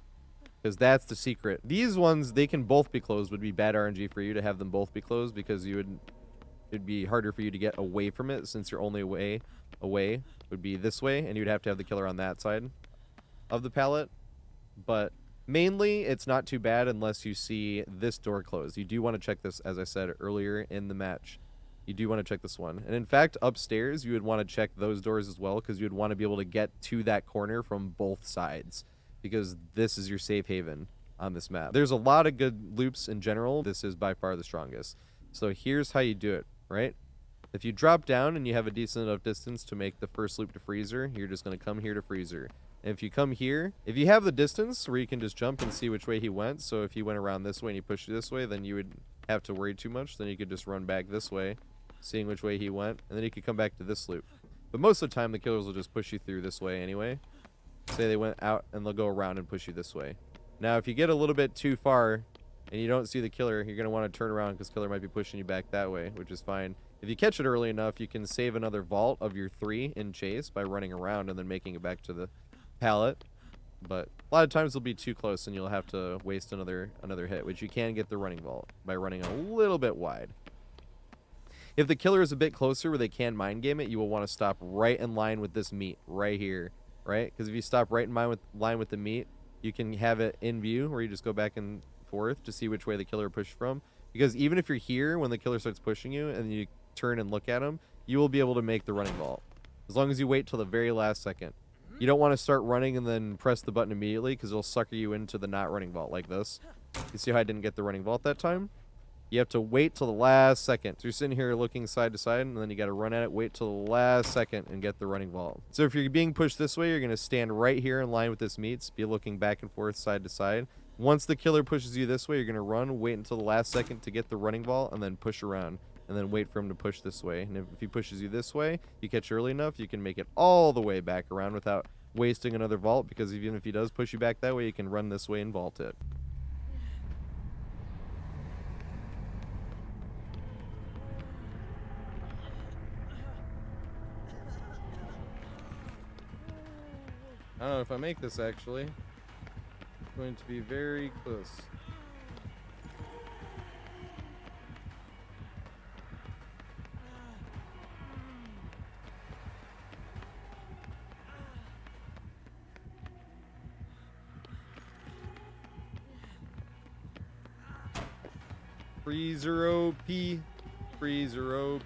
because that's the secret. These ones, they can both be closed, would be bad RNG for you to have them both be closed because it'd be harder for you to get away from it since your only way away would be this way, and you'd have to have the killer on that side of the pallet. But mainly, it's not too bad unless you see this door closed. You do want to check this, as I said earlier in the match. You do want to check this one. And in fact, upstairs, you would want to check those doors as well because you would want to be able to get to that corner from both sides because this is your safe haven on this map. There's a lot of good loops in general. This is by far the strongest. So here's how you do it, right? If you drop down and you have a decent enough distance to make the first loop to freezer, you're just going to come here to freezer. And if you come here, if you have the distance where you can just jump and see which way he went, so if he went around this way and he pushed you this way, then you would have to worry too much. Then you could just run back this way, seeing which way he went, and then you could come back to this loop. But most of the time, the killers will just push you through this way anyway. Say they went out and they'll go around and push you this way. Now, if you get a little bit too far and you don't see the killer, you're going to want to turn around because killer might be pushing you back that way, which is fine. If you catch it early enough, you can save another vault of your 3 in chase by running around and then making it back to the pallet. But a lot of times they'll be too close and you'll have to waste another hit, which you can get the running vault by running a little bit wide. If the killer is a bit closer where they can mind game it, you will want to stop right in line with this meat right here, right? Because if you stop right in line with the meat, you can have it in view where you just go back and forth to see which way the killer pushed from. Because even if you're here when the killer starts pushing you and you turn and look at him, you will be able to make the running vault. As long as you wait till the very last second. You don't want to start running and then press the button immediately because it'll sucker you into the not running vault like this. You see how I didn't get the running vault that time? You have to wait till the last second. So you're sitting here looking side to side, and then you got to run at it, wait till the last second, and get the running vault. So if you're being pushed this way, you're going to stand right here in line with this meats, be looking back and forth side to side. Once the killer pushes you this way, you're going to run, wait until the last second to get the running vault, and then push around. And then wait for him to push this way. And if he pushes you this way, you catch early enough, you can make it all the way back around without wasting another vault, because even if he does push you back that way, you can run this way and vault it. I don't know if I make this actually. It's going to be very close. Freezer OP. Freezer OP.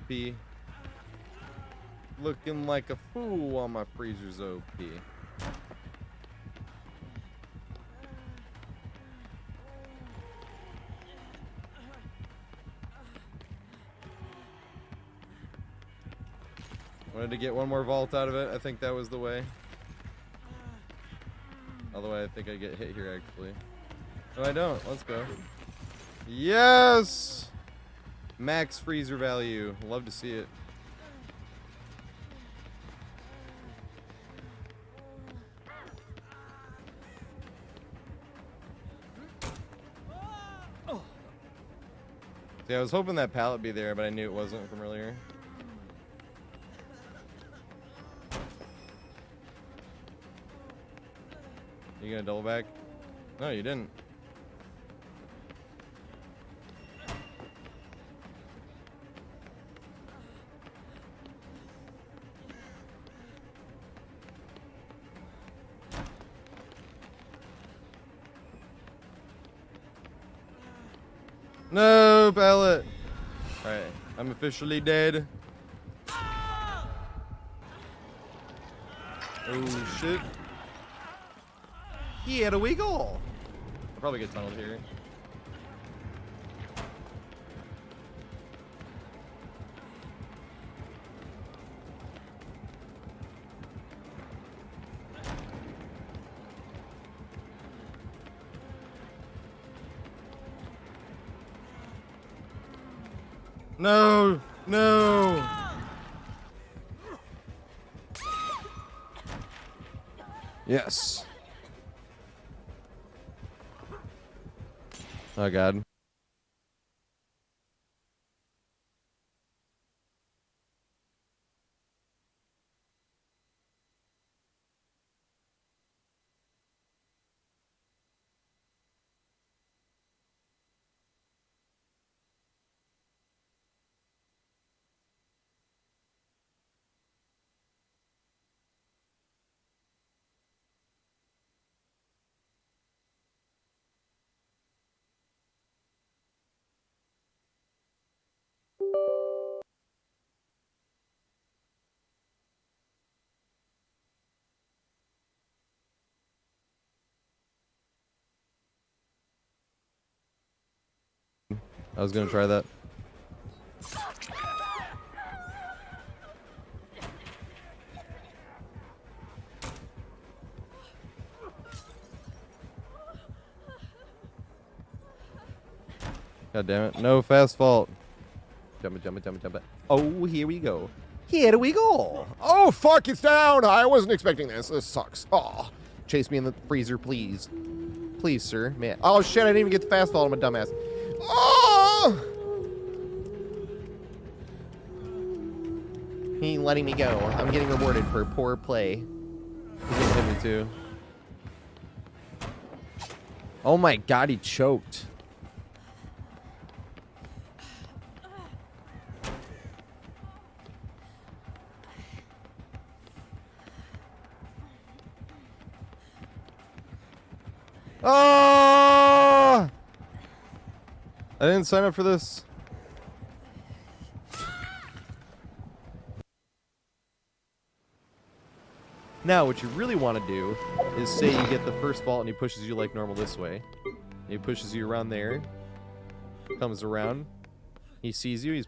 Looking like a fool while my freezer's OP. Wanted to get one more vault out of it. I think that was the way. Although I think I get hit here actually. No, I don't. Let's go. Yes! Max freezer value. Love to see it. See, I was hoping that pallet be there, but I knew it wasn't from earlier. You gonna double back? No, you didn't. No, pallet. Alright, I'm officially dead. Oh, shit. He had a wiggle. I'll probably get tunneled here. No. No. Yes. Oh god. I was gonna try that. God damn it. No fast fault. Jump it, jump it, jump it, jump it. Oh, here we go. Here we go. Oh, fuck, it's down. I wasn't expecting this. This sucks. Oh, Chase me in the freezer, please. Please, sir. Man. Oh, shit, I didn't even get the fast fault. I'm a dumbass. oh! He ain't letting me go. I'm getting rewarded for poor play. He's gonna hit me, too. Oh my god, he choked. Oh! I didn't sign up for this. Now, what you really want to do is say you get the first vault and he pushes you like normal this way. He pushes you around there. Comes around. He sees you. He's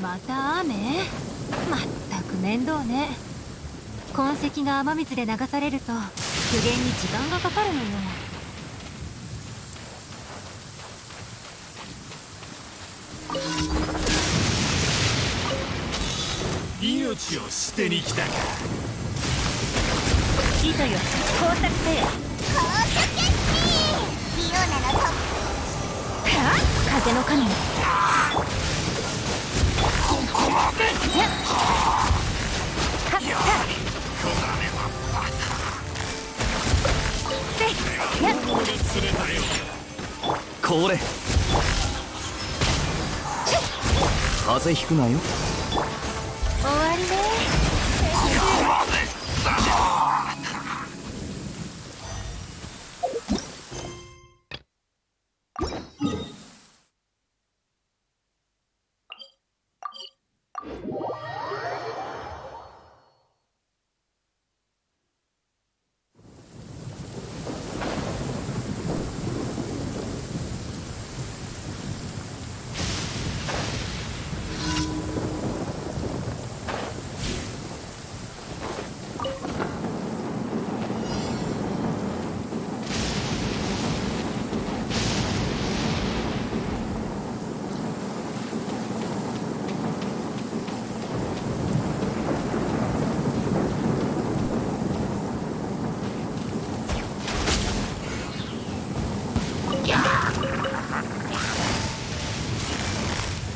また雨？まったく面倒ね。痕跡が雨水で流されると復元に時間がかかるのよ。命を捨てに来たか。糸よ、工作せよ。高速決起リオナのトップ。風の神。ここまで。やっこれ風邪ひくなよ。終わりね。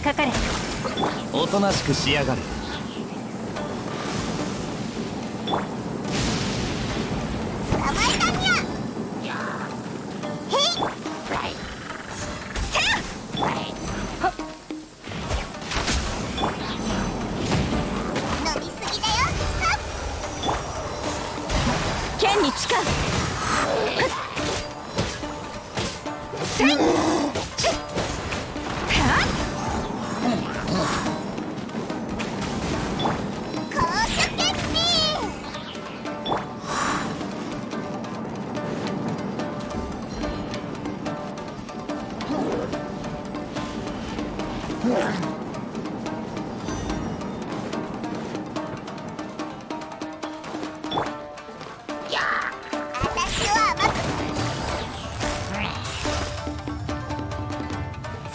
かかれ。おとなしくしやがれ。剣に誓う。せんちっは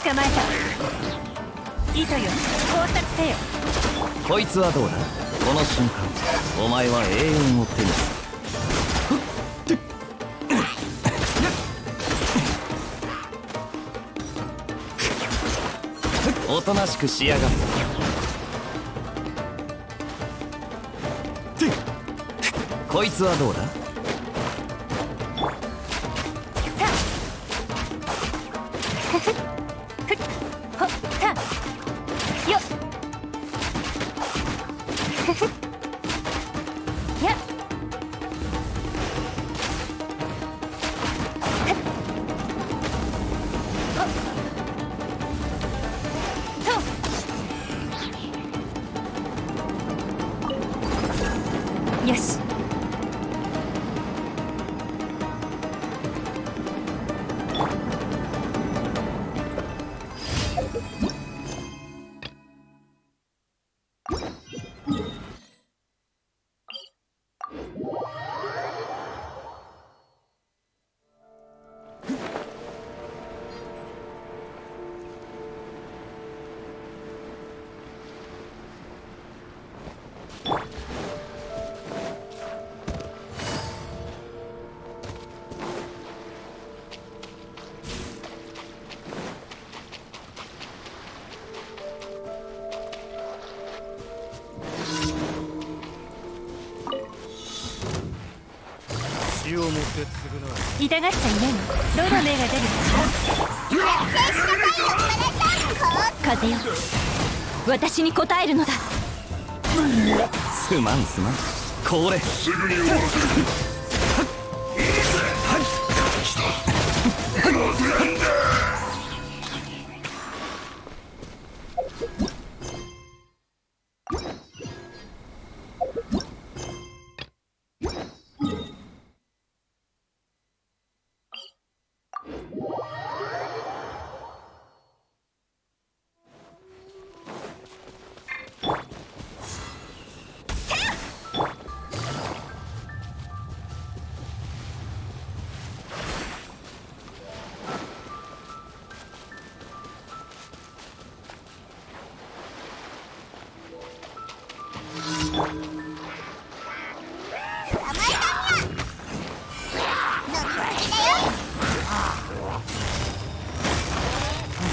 捕まえた。糸よ、工作せよ。こいつはどうだ。この瞬間お前は永遠を手にする。おとなしくしやがれ。こいつはどうだ。ほったよっふふやっよし。血をもって償痛がっちゃいないの。どの目が出る風よ、私に答えるのだ。すまんすまん。これすぐに終わらせる。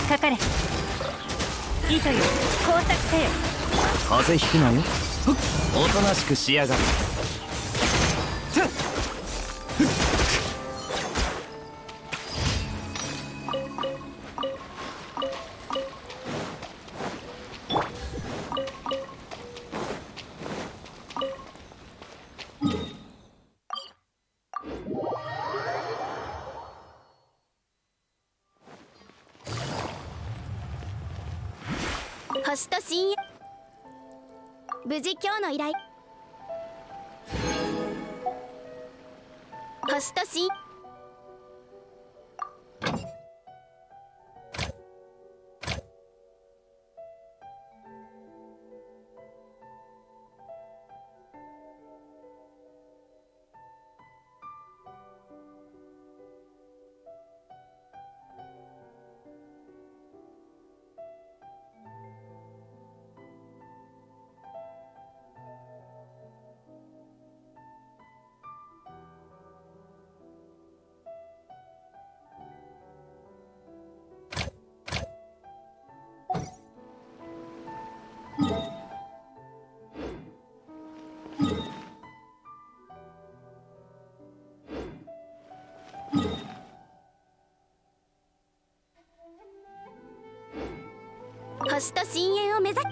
かかれ。糸よ、工作せよ。風邪ひくなよ。おとなしくしやがれ。星と深夜。無事今日の依頼。星と深星と深淵を目指す。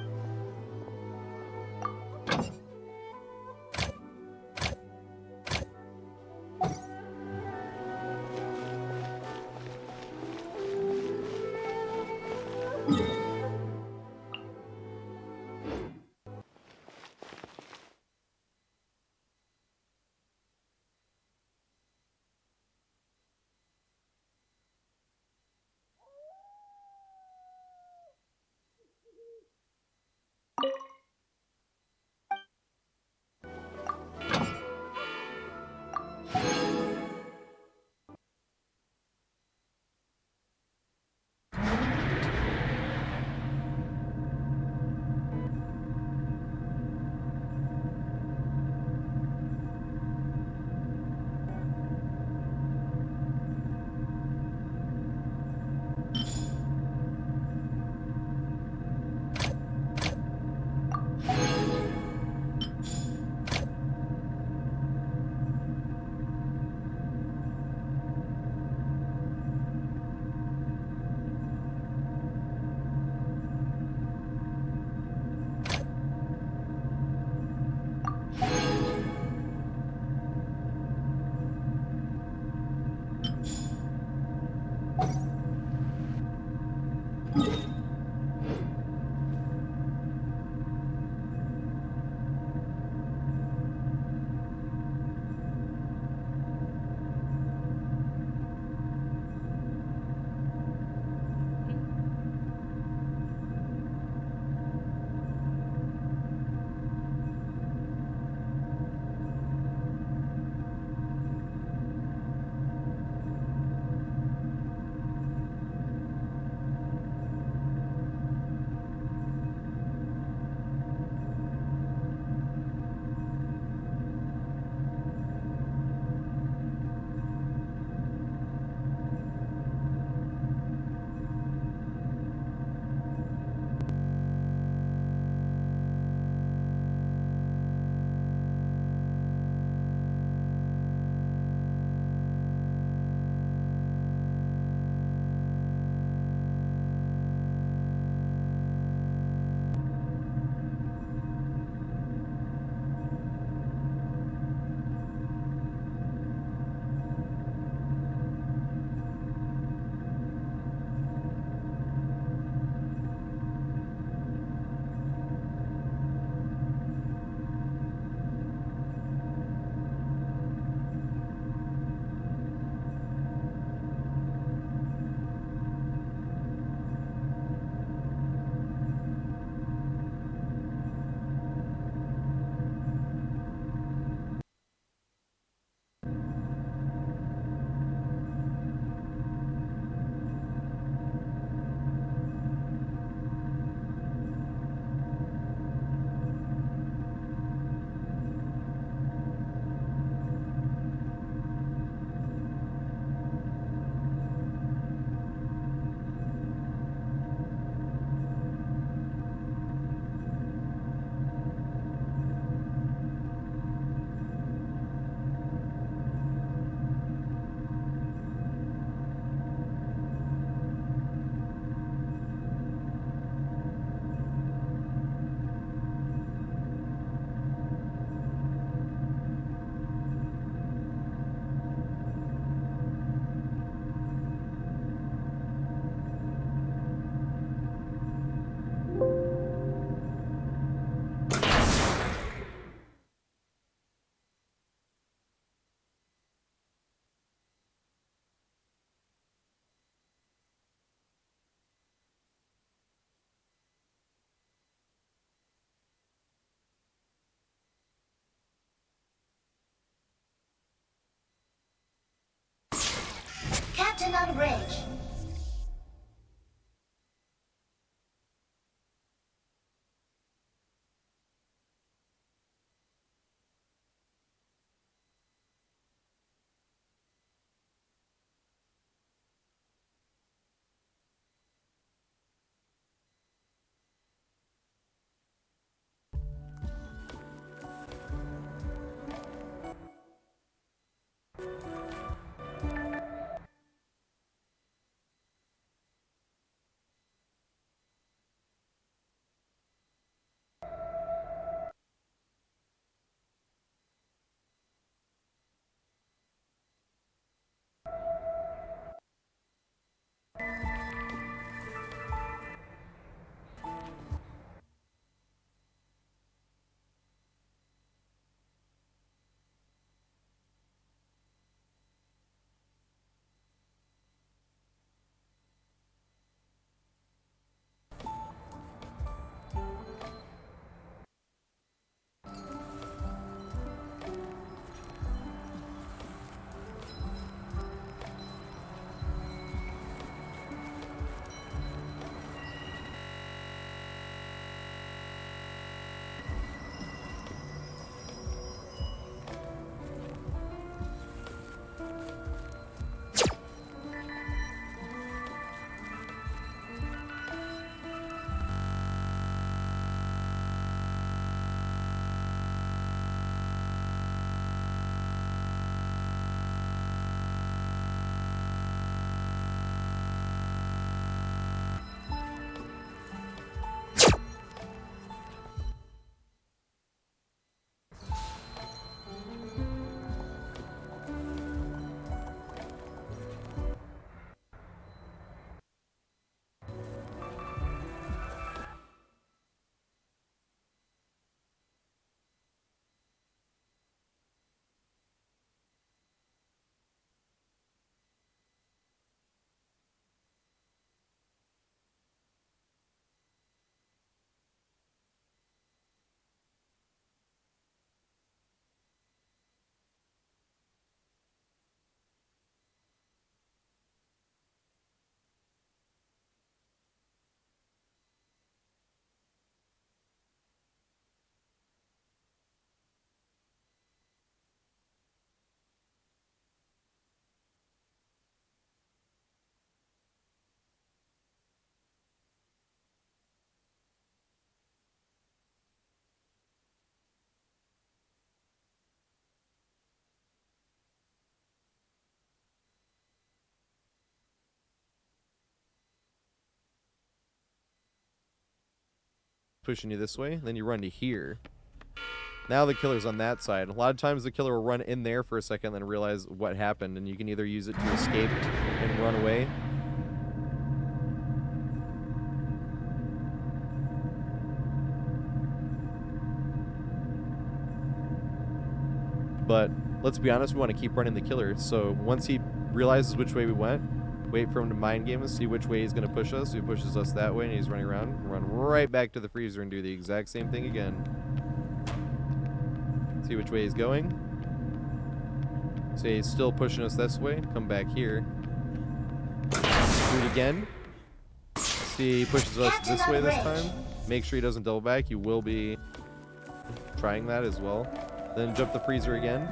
Captain on bridge. pushing you this way. Then you run to here. Now the killer's on that side. A lot of times the killer will run in there for a second, then realize what happened, and you can either use it to escape and run away. But let's be honest, we want to keep running the killer. So once he realizes which way we went, wait for him to mind game us, see which way he's going to push us. If he pushes us that way and he's running around, run right back to the freezer and do the exact same thing again. See which way he's going. Say he's still pushing us this way, come back here. Do it again. See he pushes us this way this time. Make sure he doesn't double back. You will be trying that as well. Then jump the freezer again.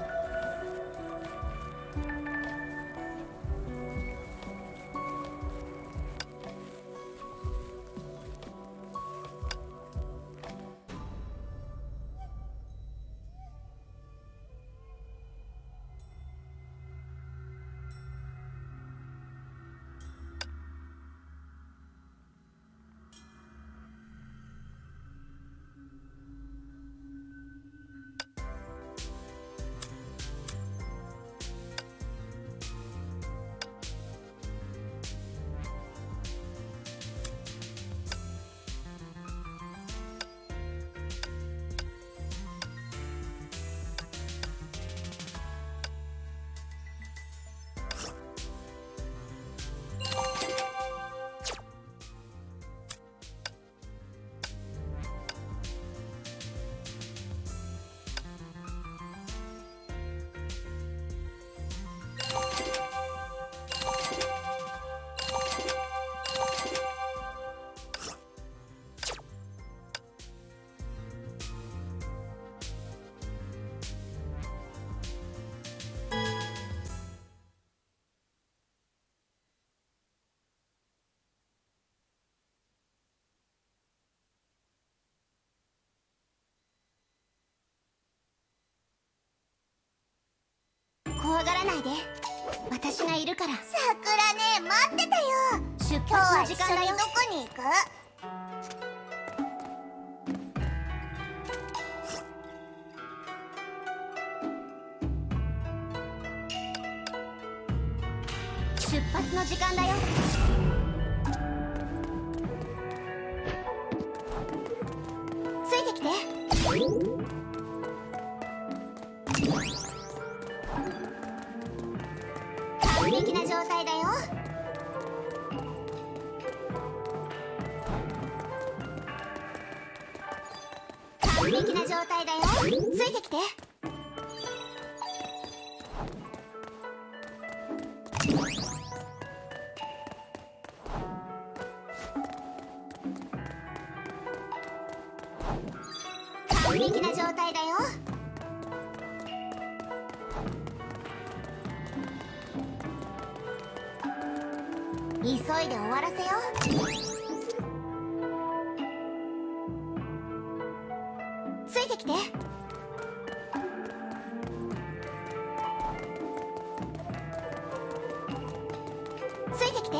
怖がらないで。私がいるから。桜ね、待ってたよ。出発の時間だよ。どこに行く？出発の時間だよ。ついてきて。完璧な状態だよ。完璧な状態だよ。ついてきて。完璧な状態だよ。急いで終わらせよう。ついてきて。ついてきて。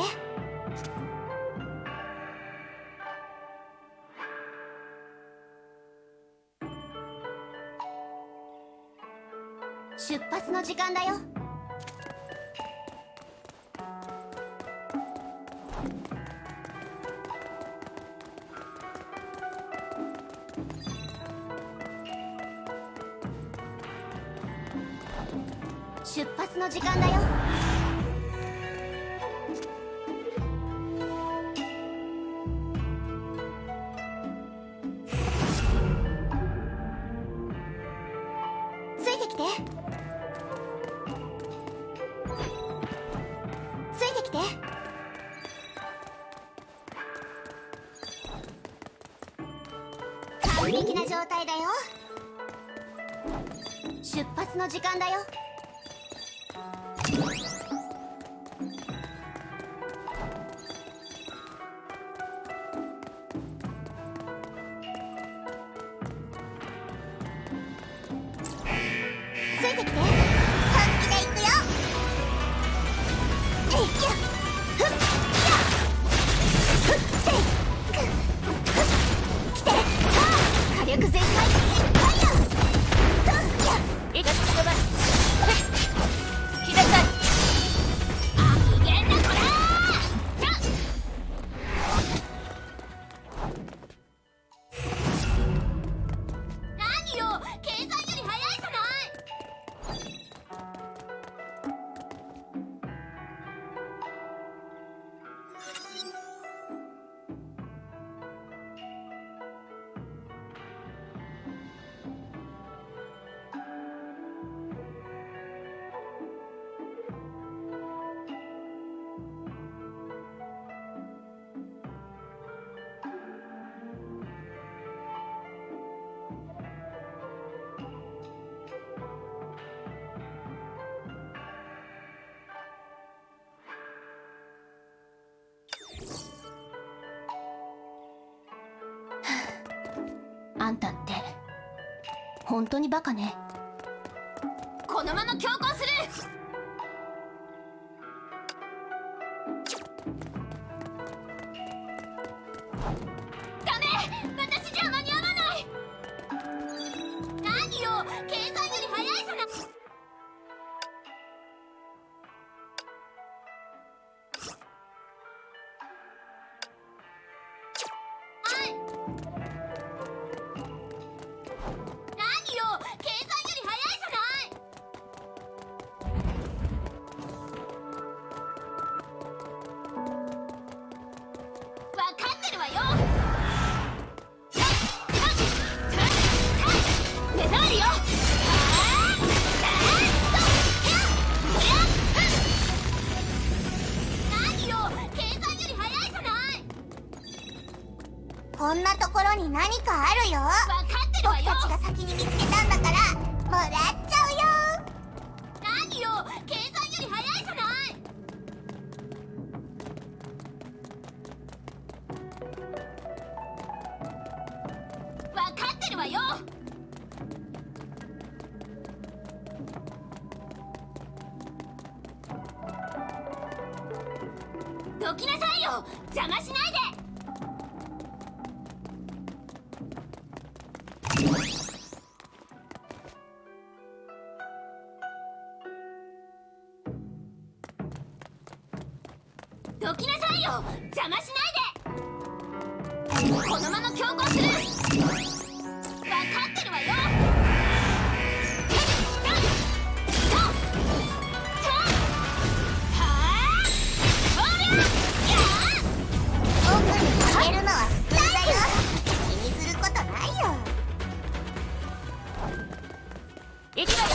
出発の時間だよ。出発の時間だよ。ついてきて。ついてきて。完璧な状態だよ。出発の時間だよ。ついてきて。本気で行くよ。えいや、ふっや、ふっせい、ふっ来て。んたって本当にバカね。このまま強行する。ダメ、私じゃ間に合わない。何よ、計算より早いじゃない。何よ、計算より早いじゃない。わかってるわよ。目障りよ。何よ、計算より早いじゃない。こんなところに何かあるよ。わかってるわよ。僕たちが先に見つけたんだからもらっちゃうよ。何よ、計算より早いじゃない。わかってるわよ。どきなさいよ、邪魔しないで。どきなさいよ、邪魔しないで。このまま強行する。わかってるわよ。僕に負けるのは普通だよ。気にすることないよ。行きなよ。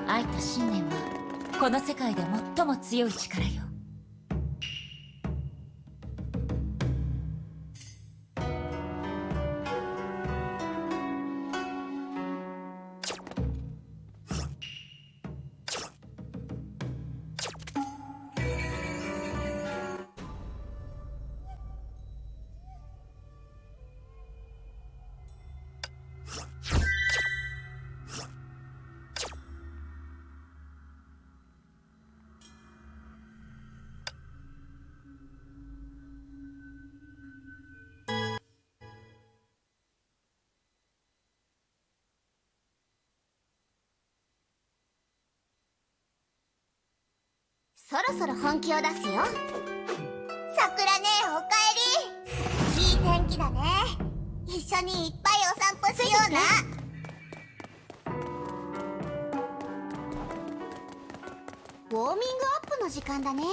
愛と信念はこの世界で最も強い力よ。そろそろ本気を出すよ。さくらねえ、おかえり。いい天気だね。一緒にいっぱいお散歩しような。ウォーミングアップの時間だね。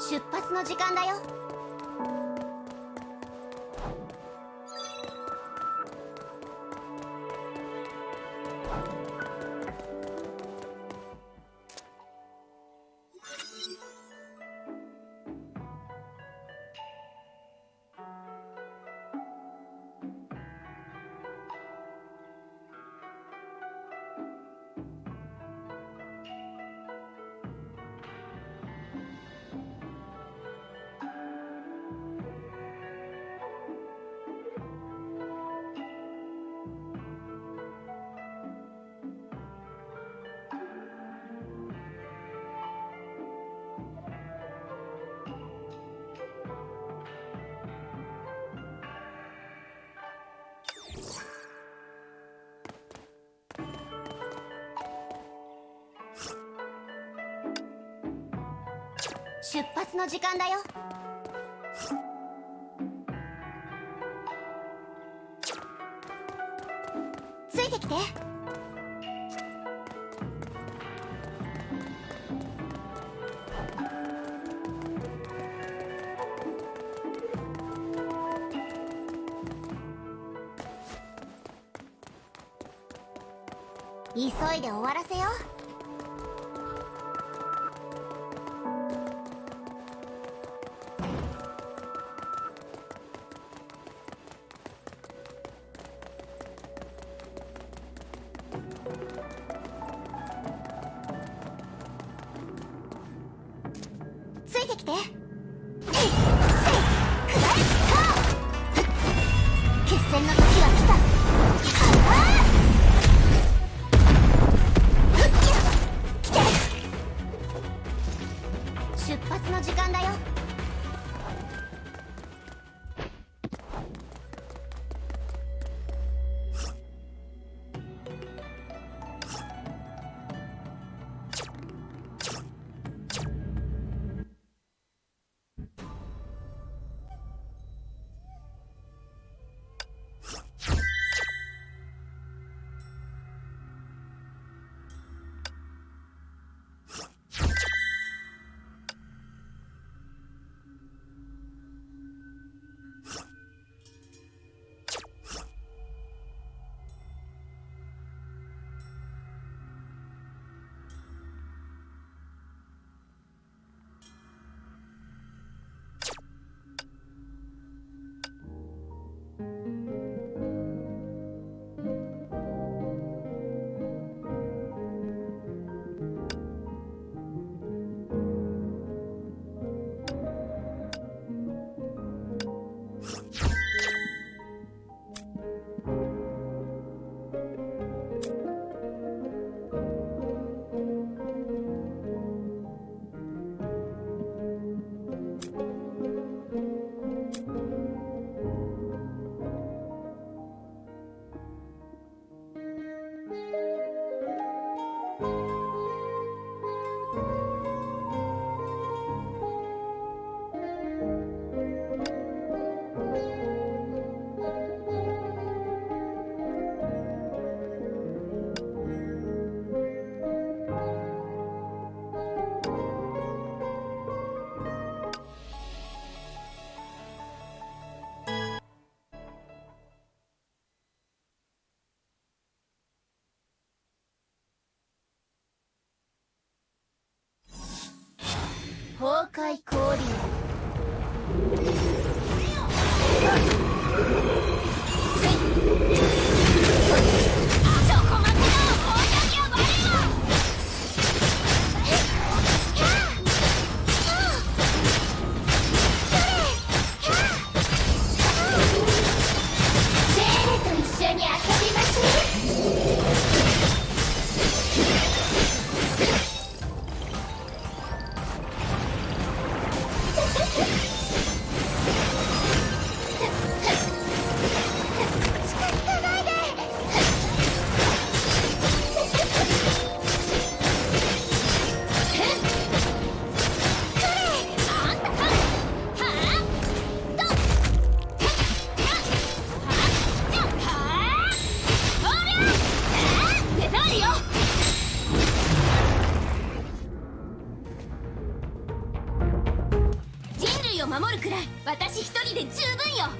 出発の時間だよ。出発の時間だよ。ついてきて。急いで終わらせよう。戦の時は来た。来て。出発の時間だよ。崩壊降臨。守るくらい私一人で十分よ。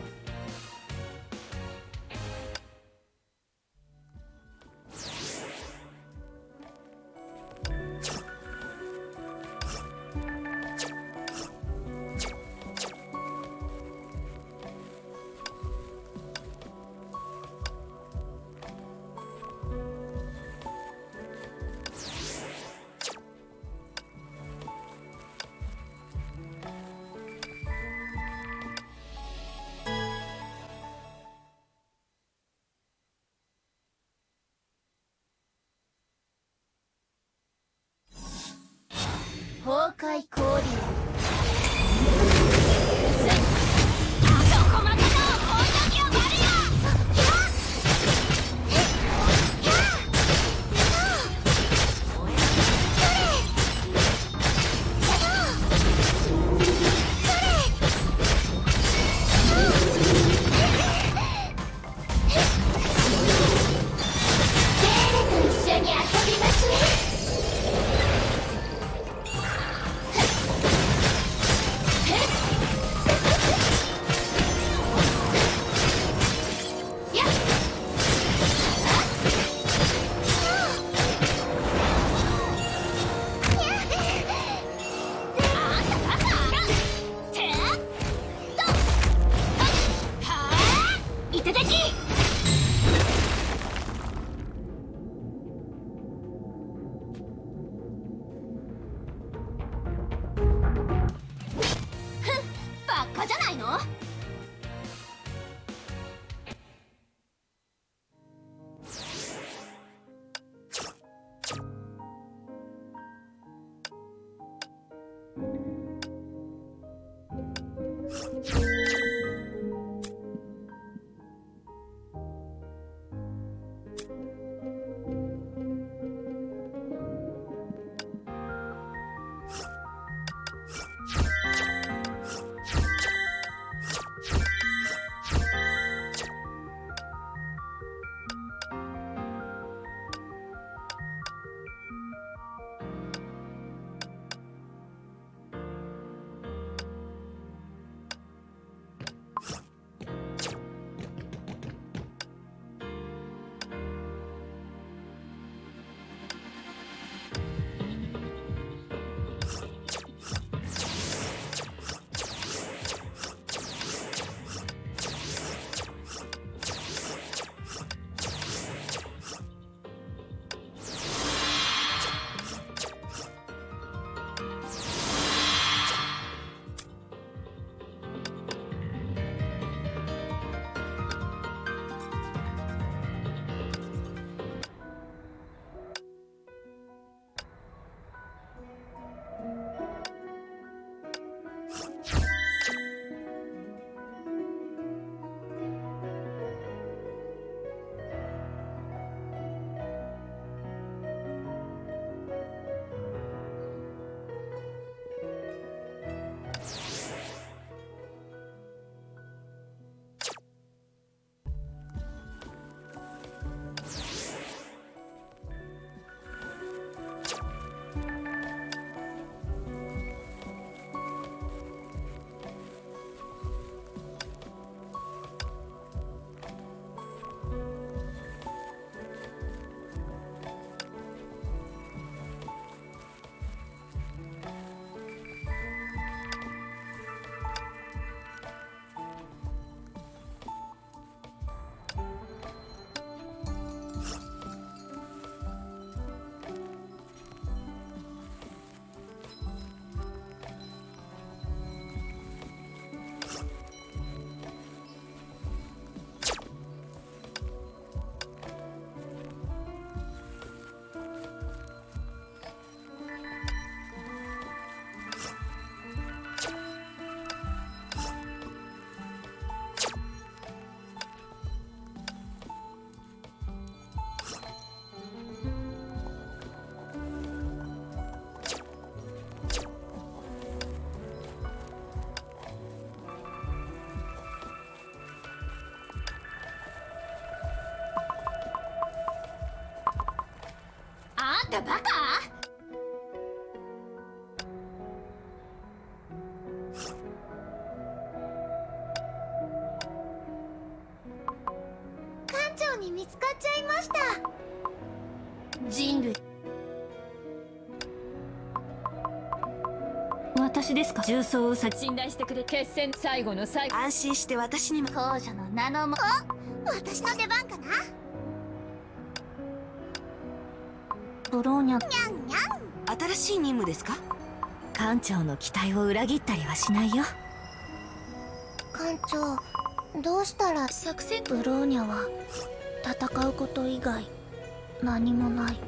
崩壊降臨。たバカ。館長に見つかっちゃいました。人類。私ですか？重装ウサギ。信頼してくれ。決戦最後の最後。安心して私にも。公女の名のも。私の出番かな。ブローニャ。にゃんにゃん。新しい任務ですか？艦長の期待を裏切ったりはしないよ。艦長、どうしたら。作戦。ブローニャは戦うこと以外何もない。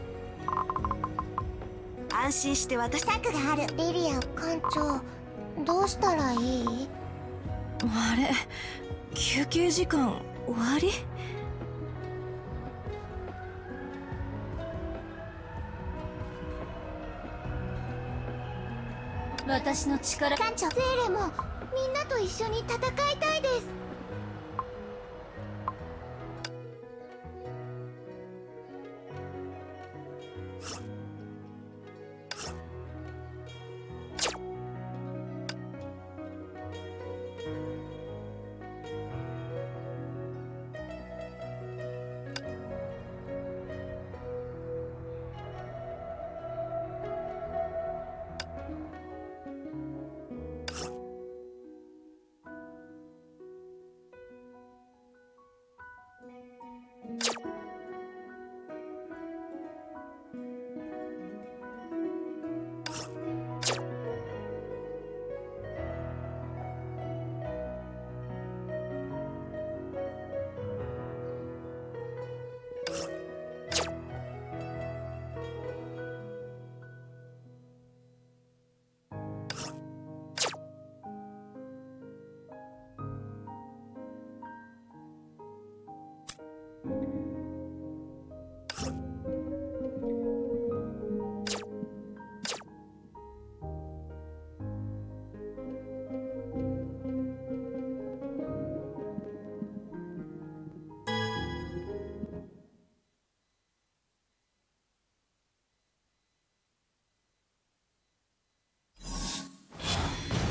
安心して私。策がある。リリア艦長、どうしたらいい？あれ、休憩時間終わり？私の力。艦長、ゼーレもみんなと一緒に戦いたいです。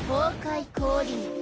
崩壊降臨。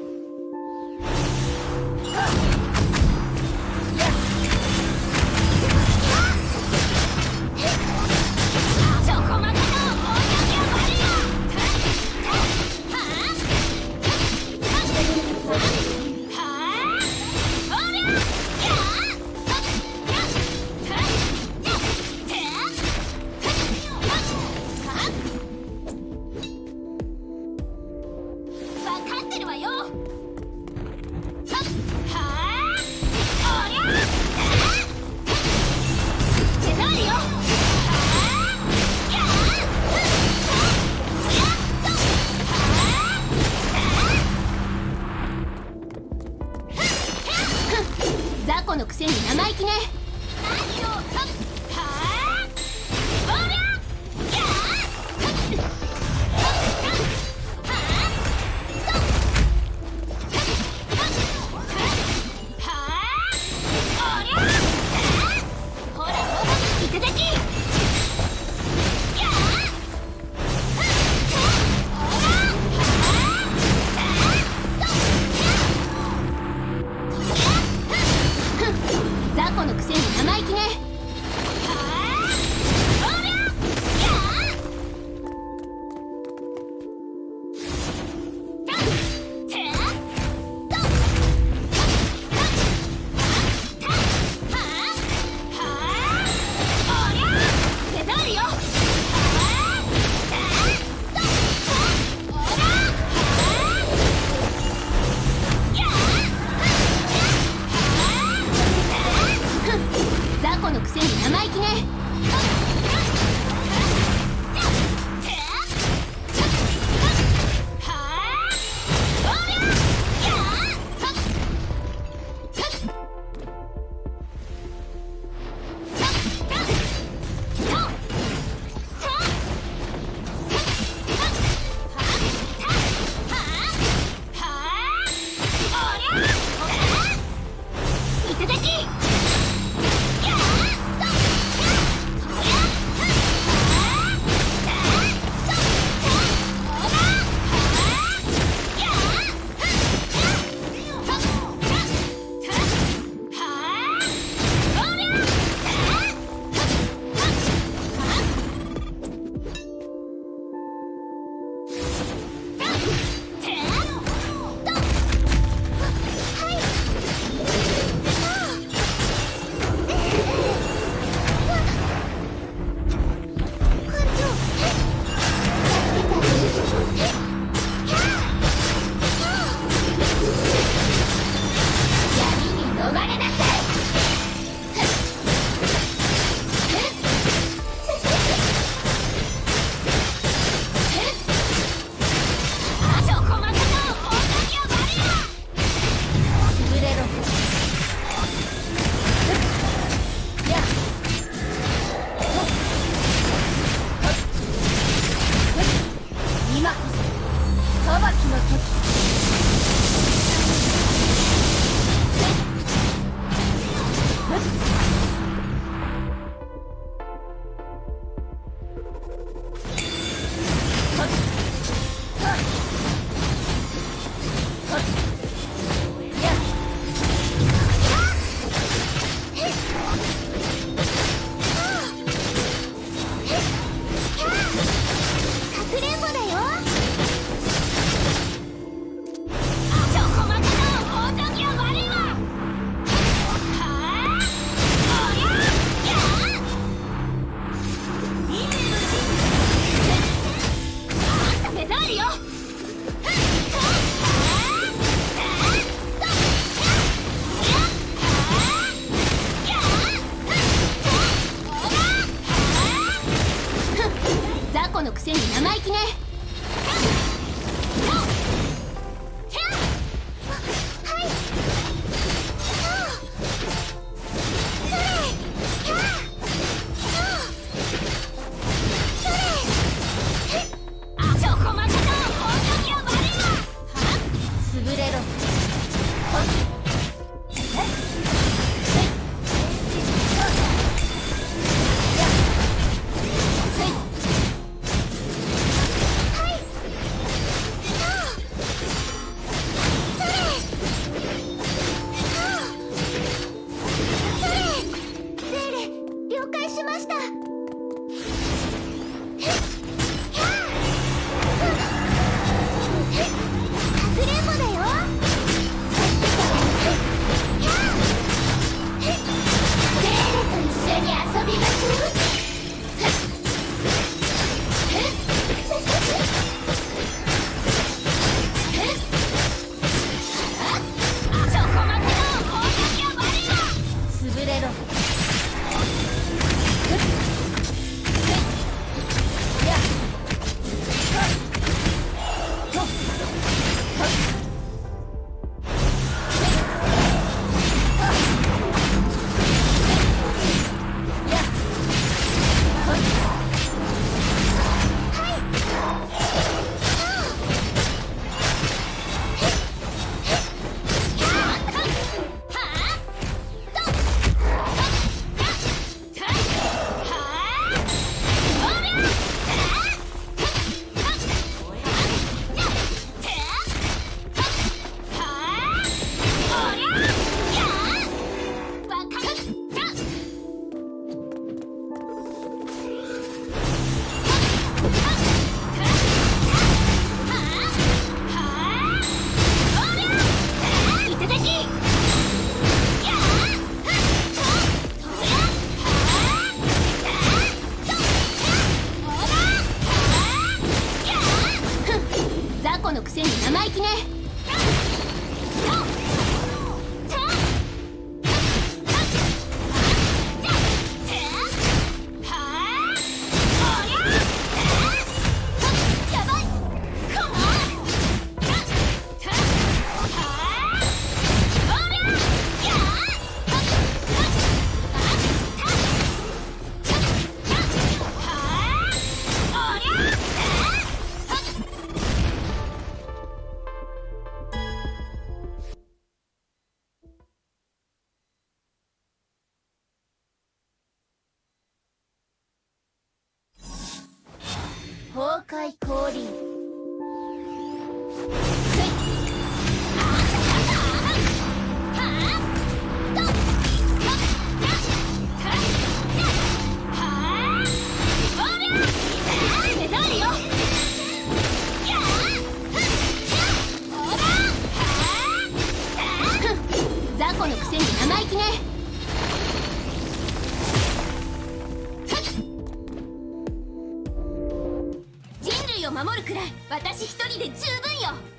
雑魚のくせに生意気ね。何を。雑魚のくせに生意気ね。かい氷雑魚のくせに生意気ね人類を守るくらい私一人で十分よ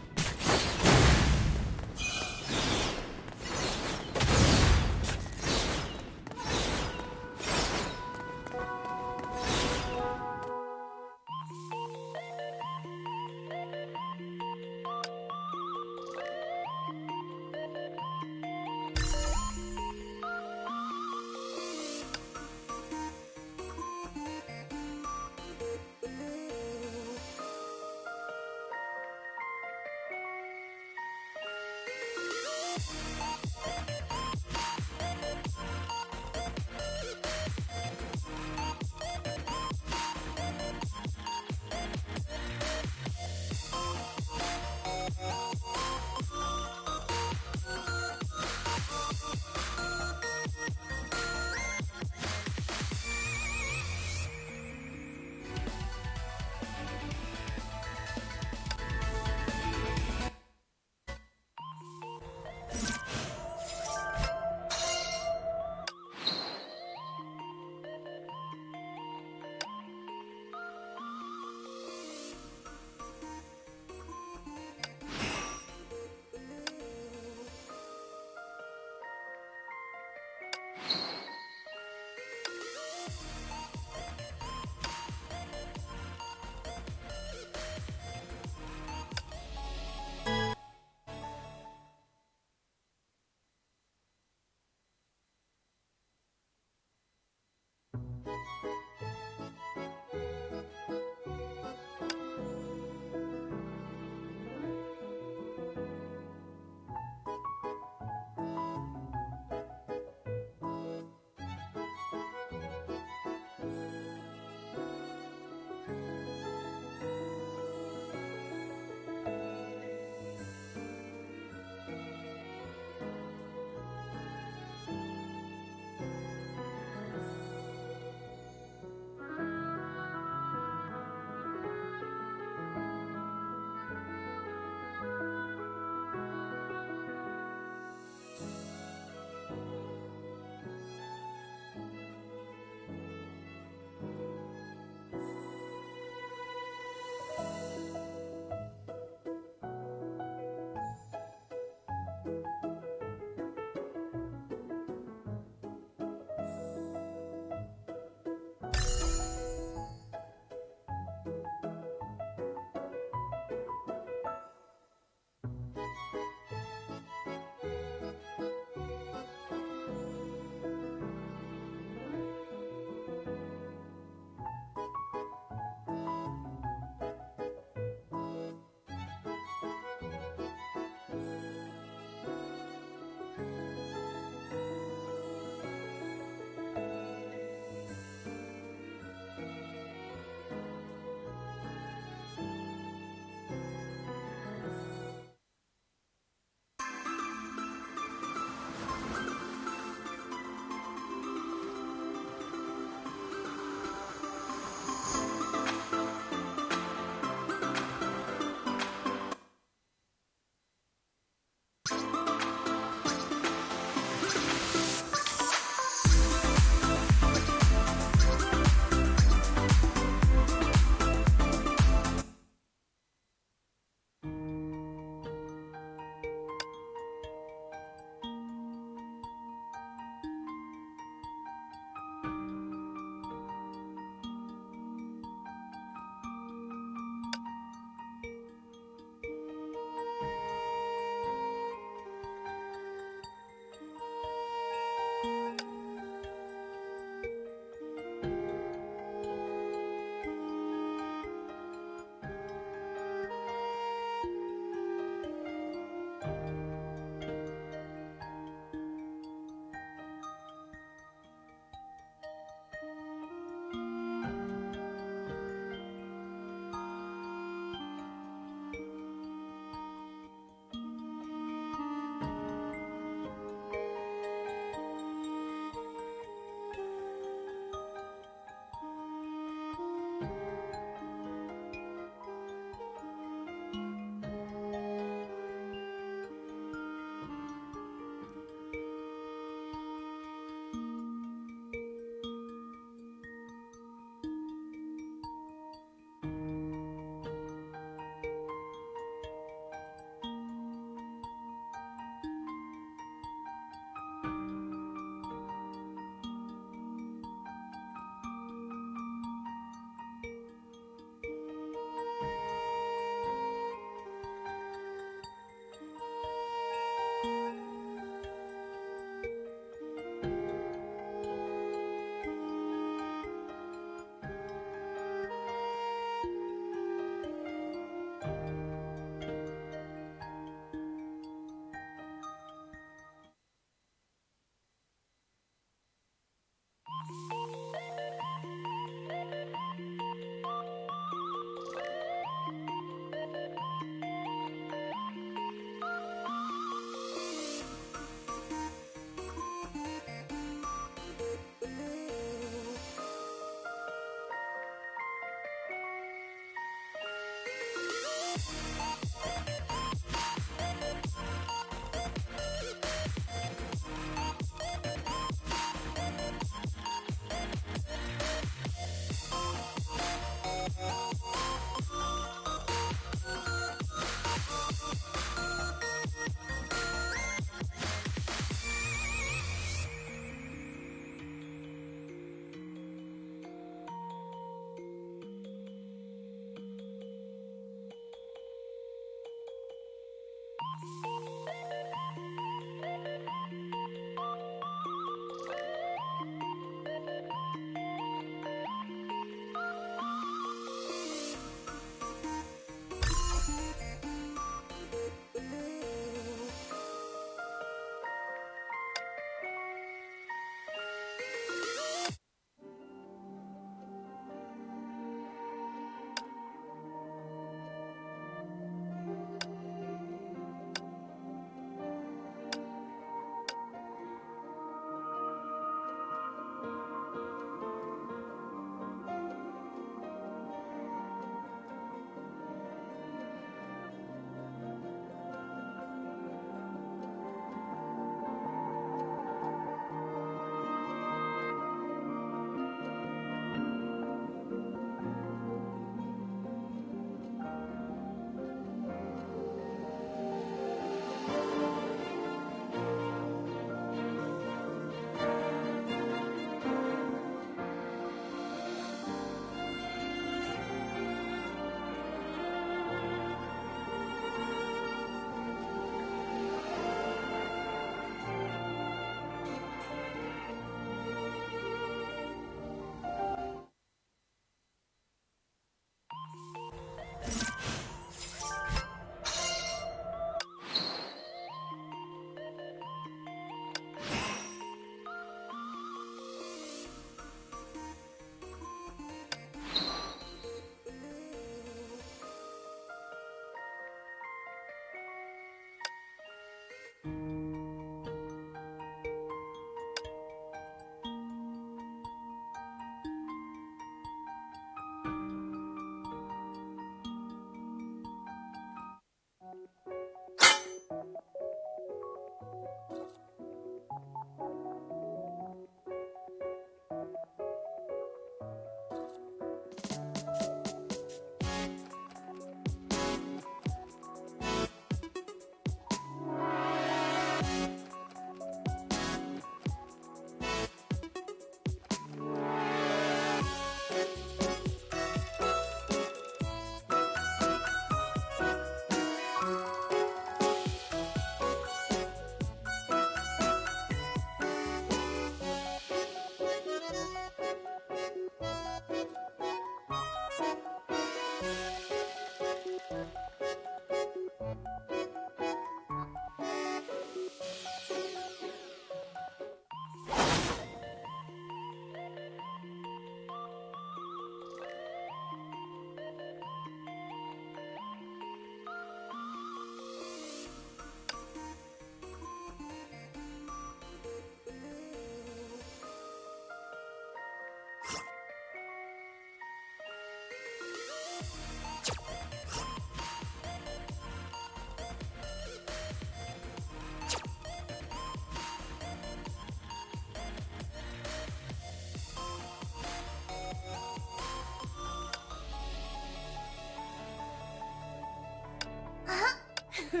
どう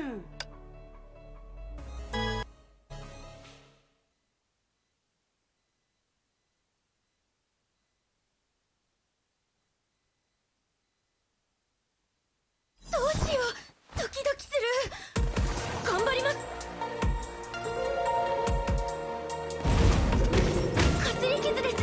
しよう、ドキドキする。頑張ります。かすり傷です。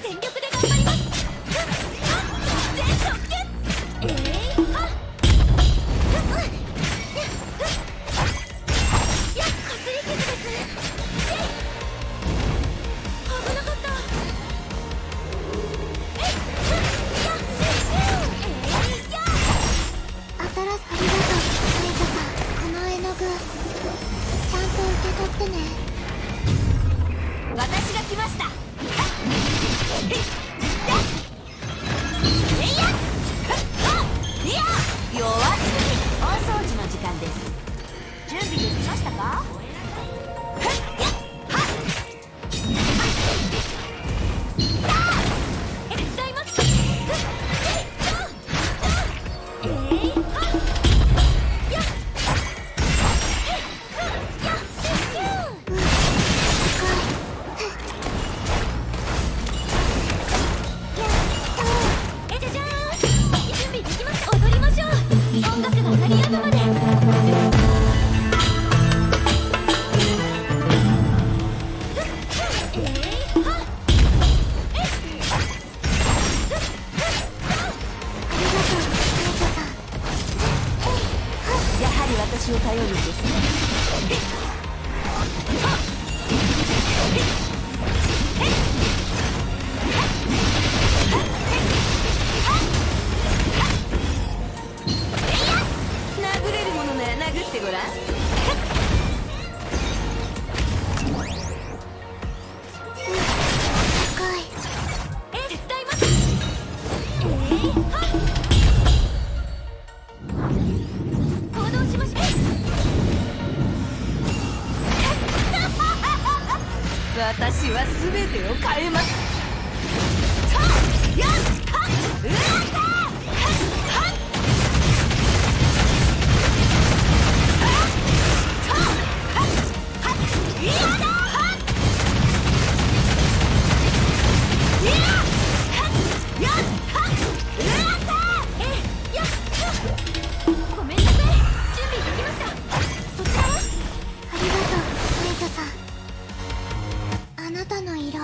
全力で頑張ります。全速決。はっ。いや、かすり傷です。危なかった。ありがとうカイトさん。この絵の具ちゃんと受け取ってね。私が来ました。弱すぎ。大掃除の時間です。準備できましたか？手伝います。じゃじゃーん。準備できます。踊りましょう。音楽が鳴りやむまで。やはり私を頼るんですね。殴れるものなら殴ってごらん。手伝います。行動しましょう。私は全てを変えます。ごめんなさい。準備できました。そちらは？ありがとうカイトさん。あなたの色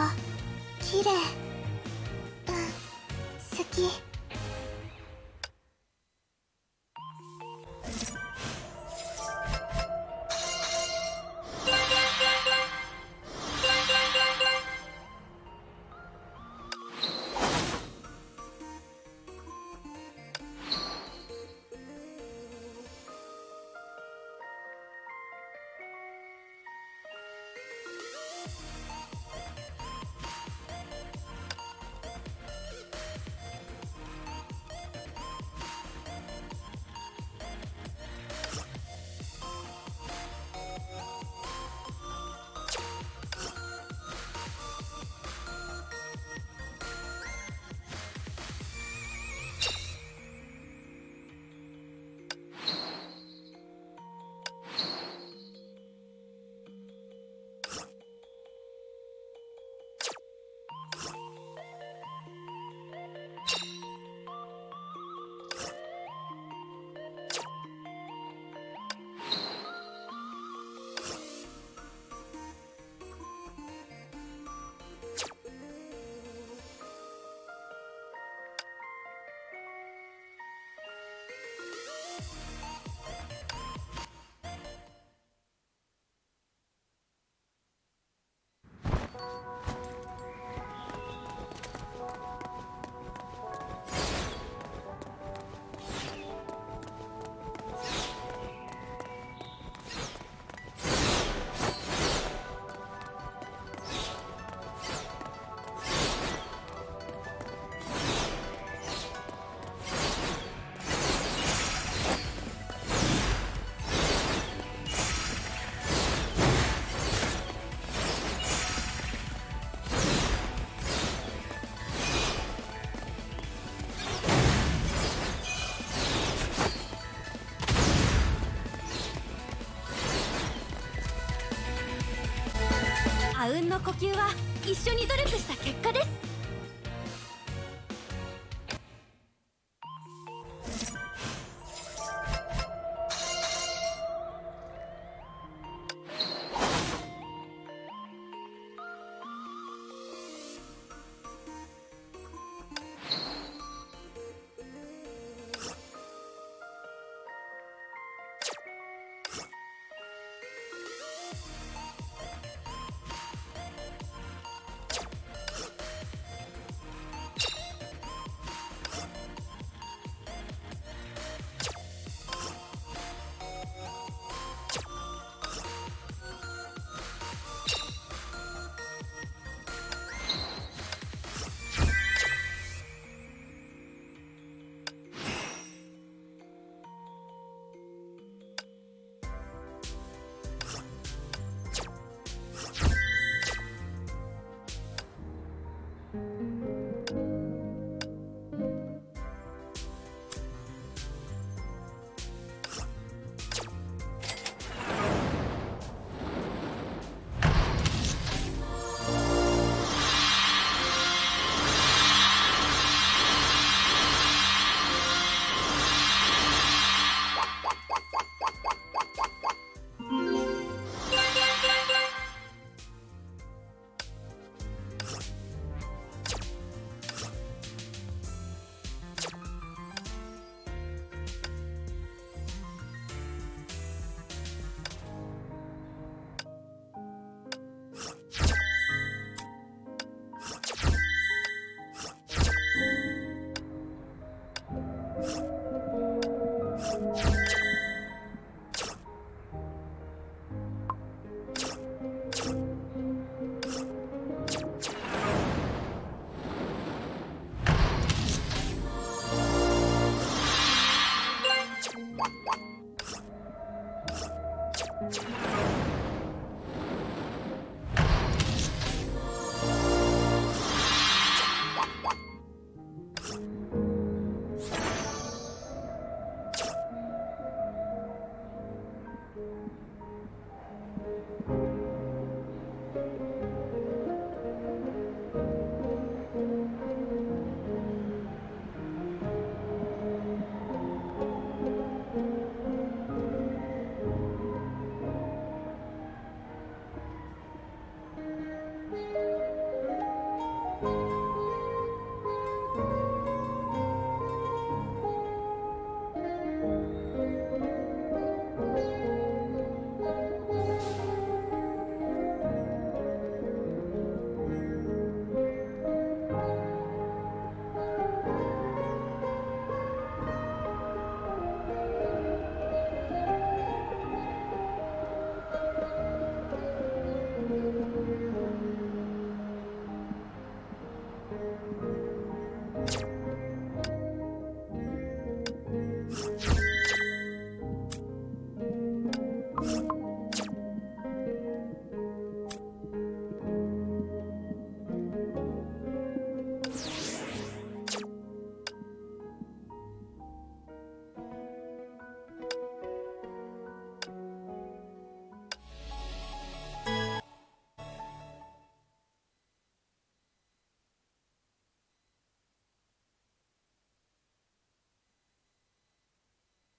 綺麗。好き。あうんの呼吸は一緒に努力した結果です。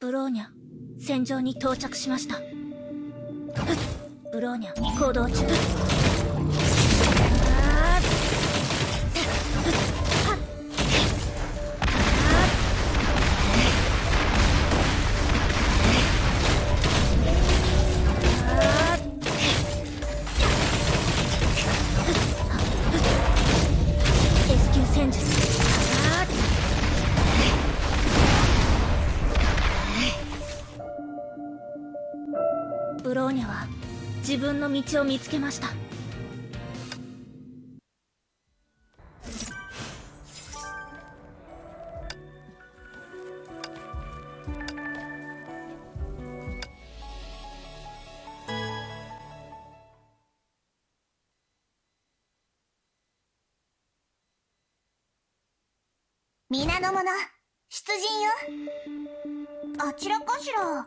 ブローニャ戦場に到着しました。ブローニャ行動中。S 級戦術。ブローニャは自分の道を見つけました。皆の者出陣よ。あちらかしら。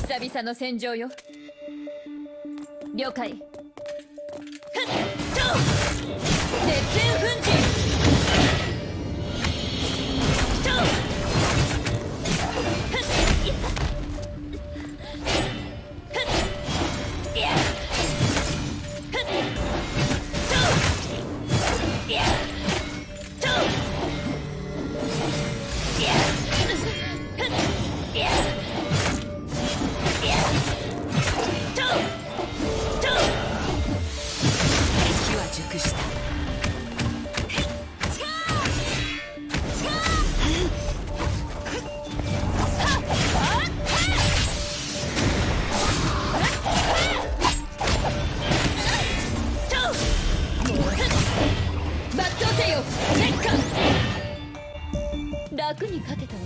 久々の戦場よ。了解。ふっと熱煙粉塵とふっふっいやふっといやといやふっいやいやと敵は熟した。抜刀せよ烈火。楽に勝てたわ。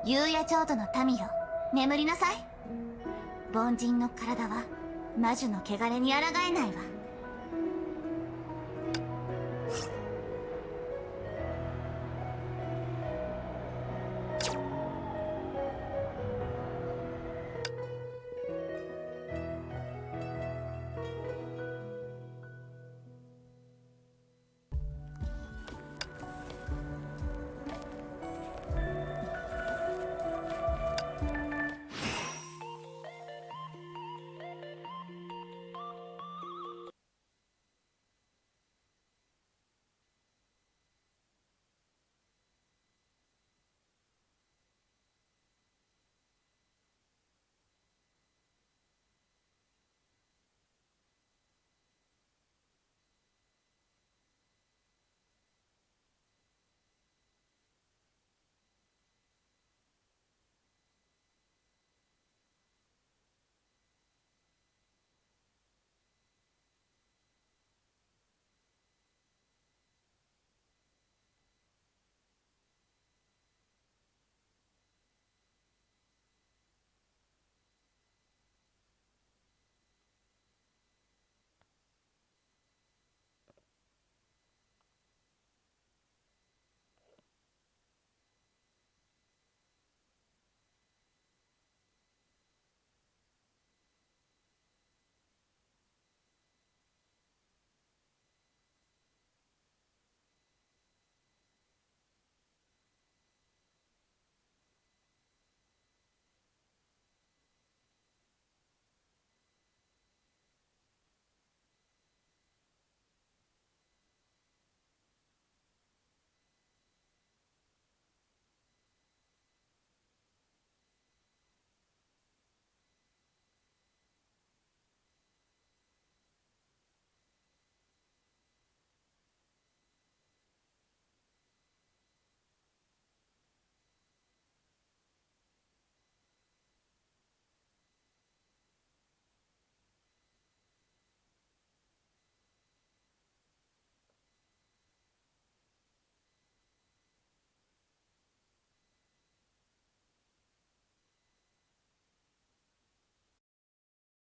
夕夜浄土の民よ、眠りなさい。凡人の体は魔女の汚れに抗えないわ。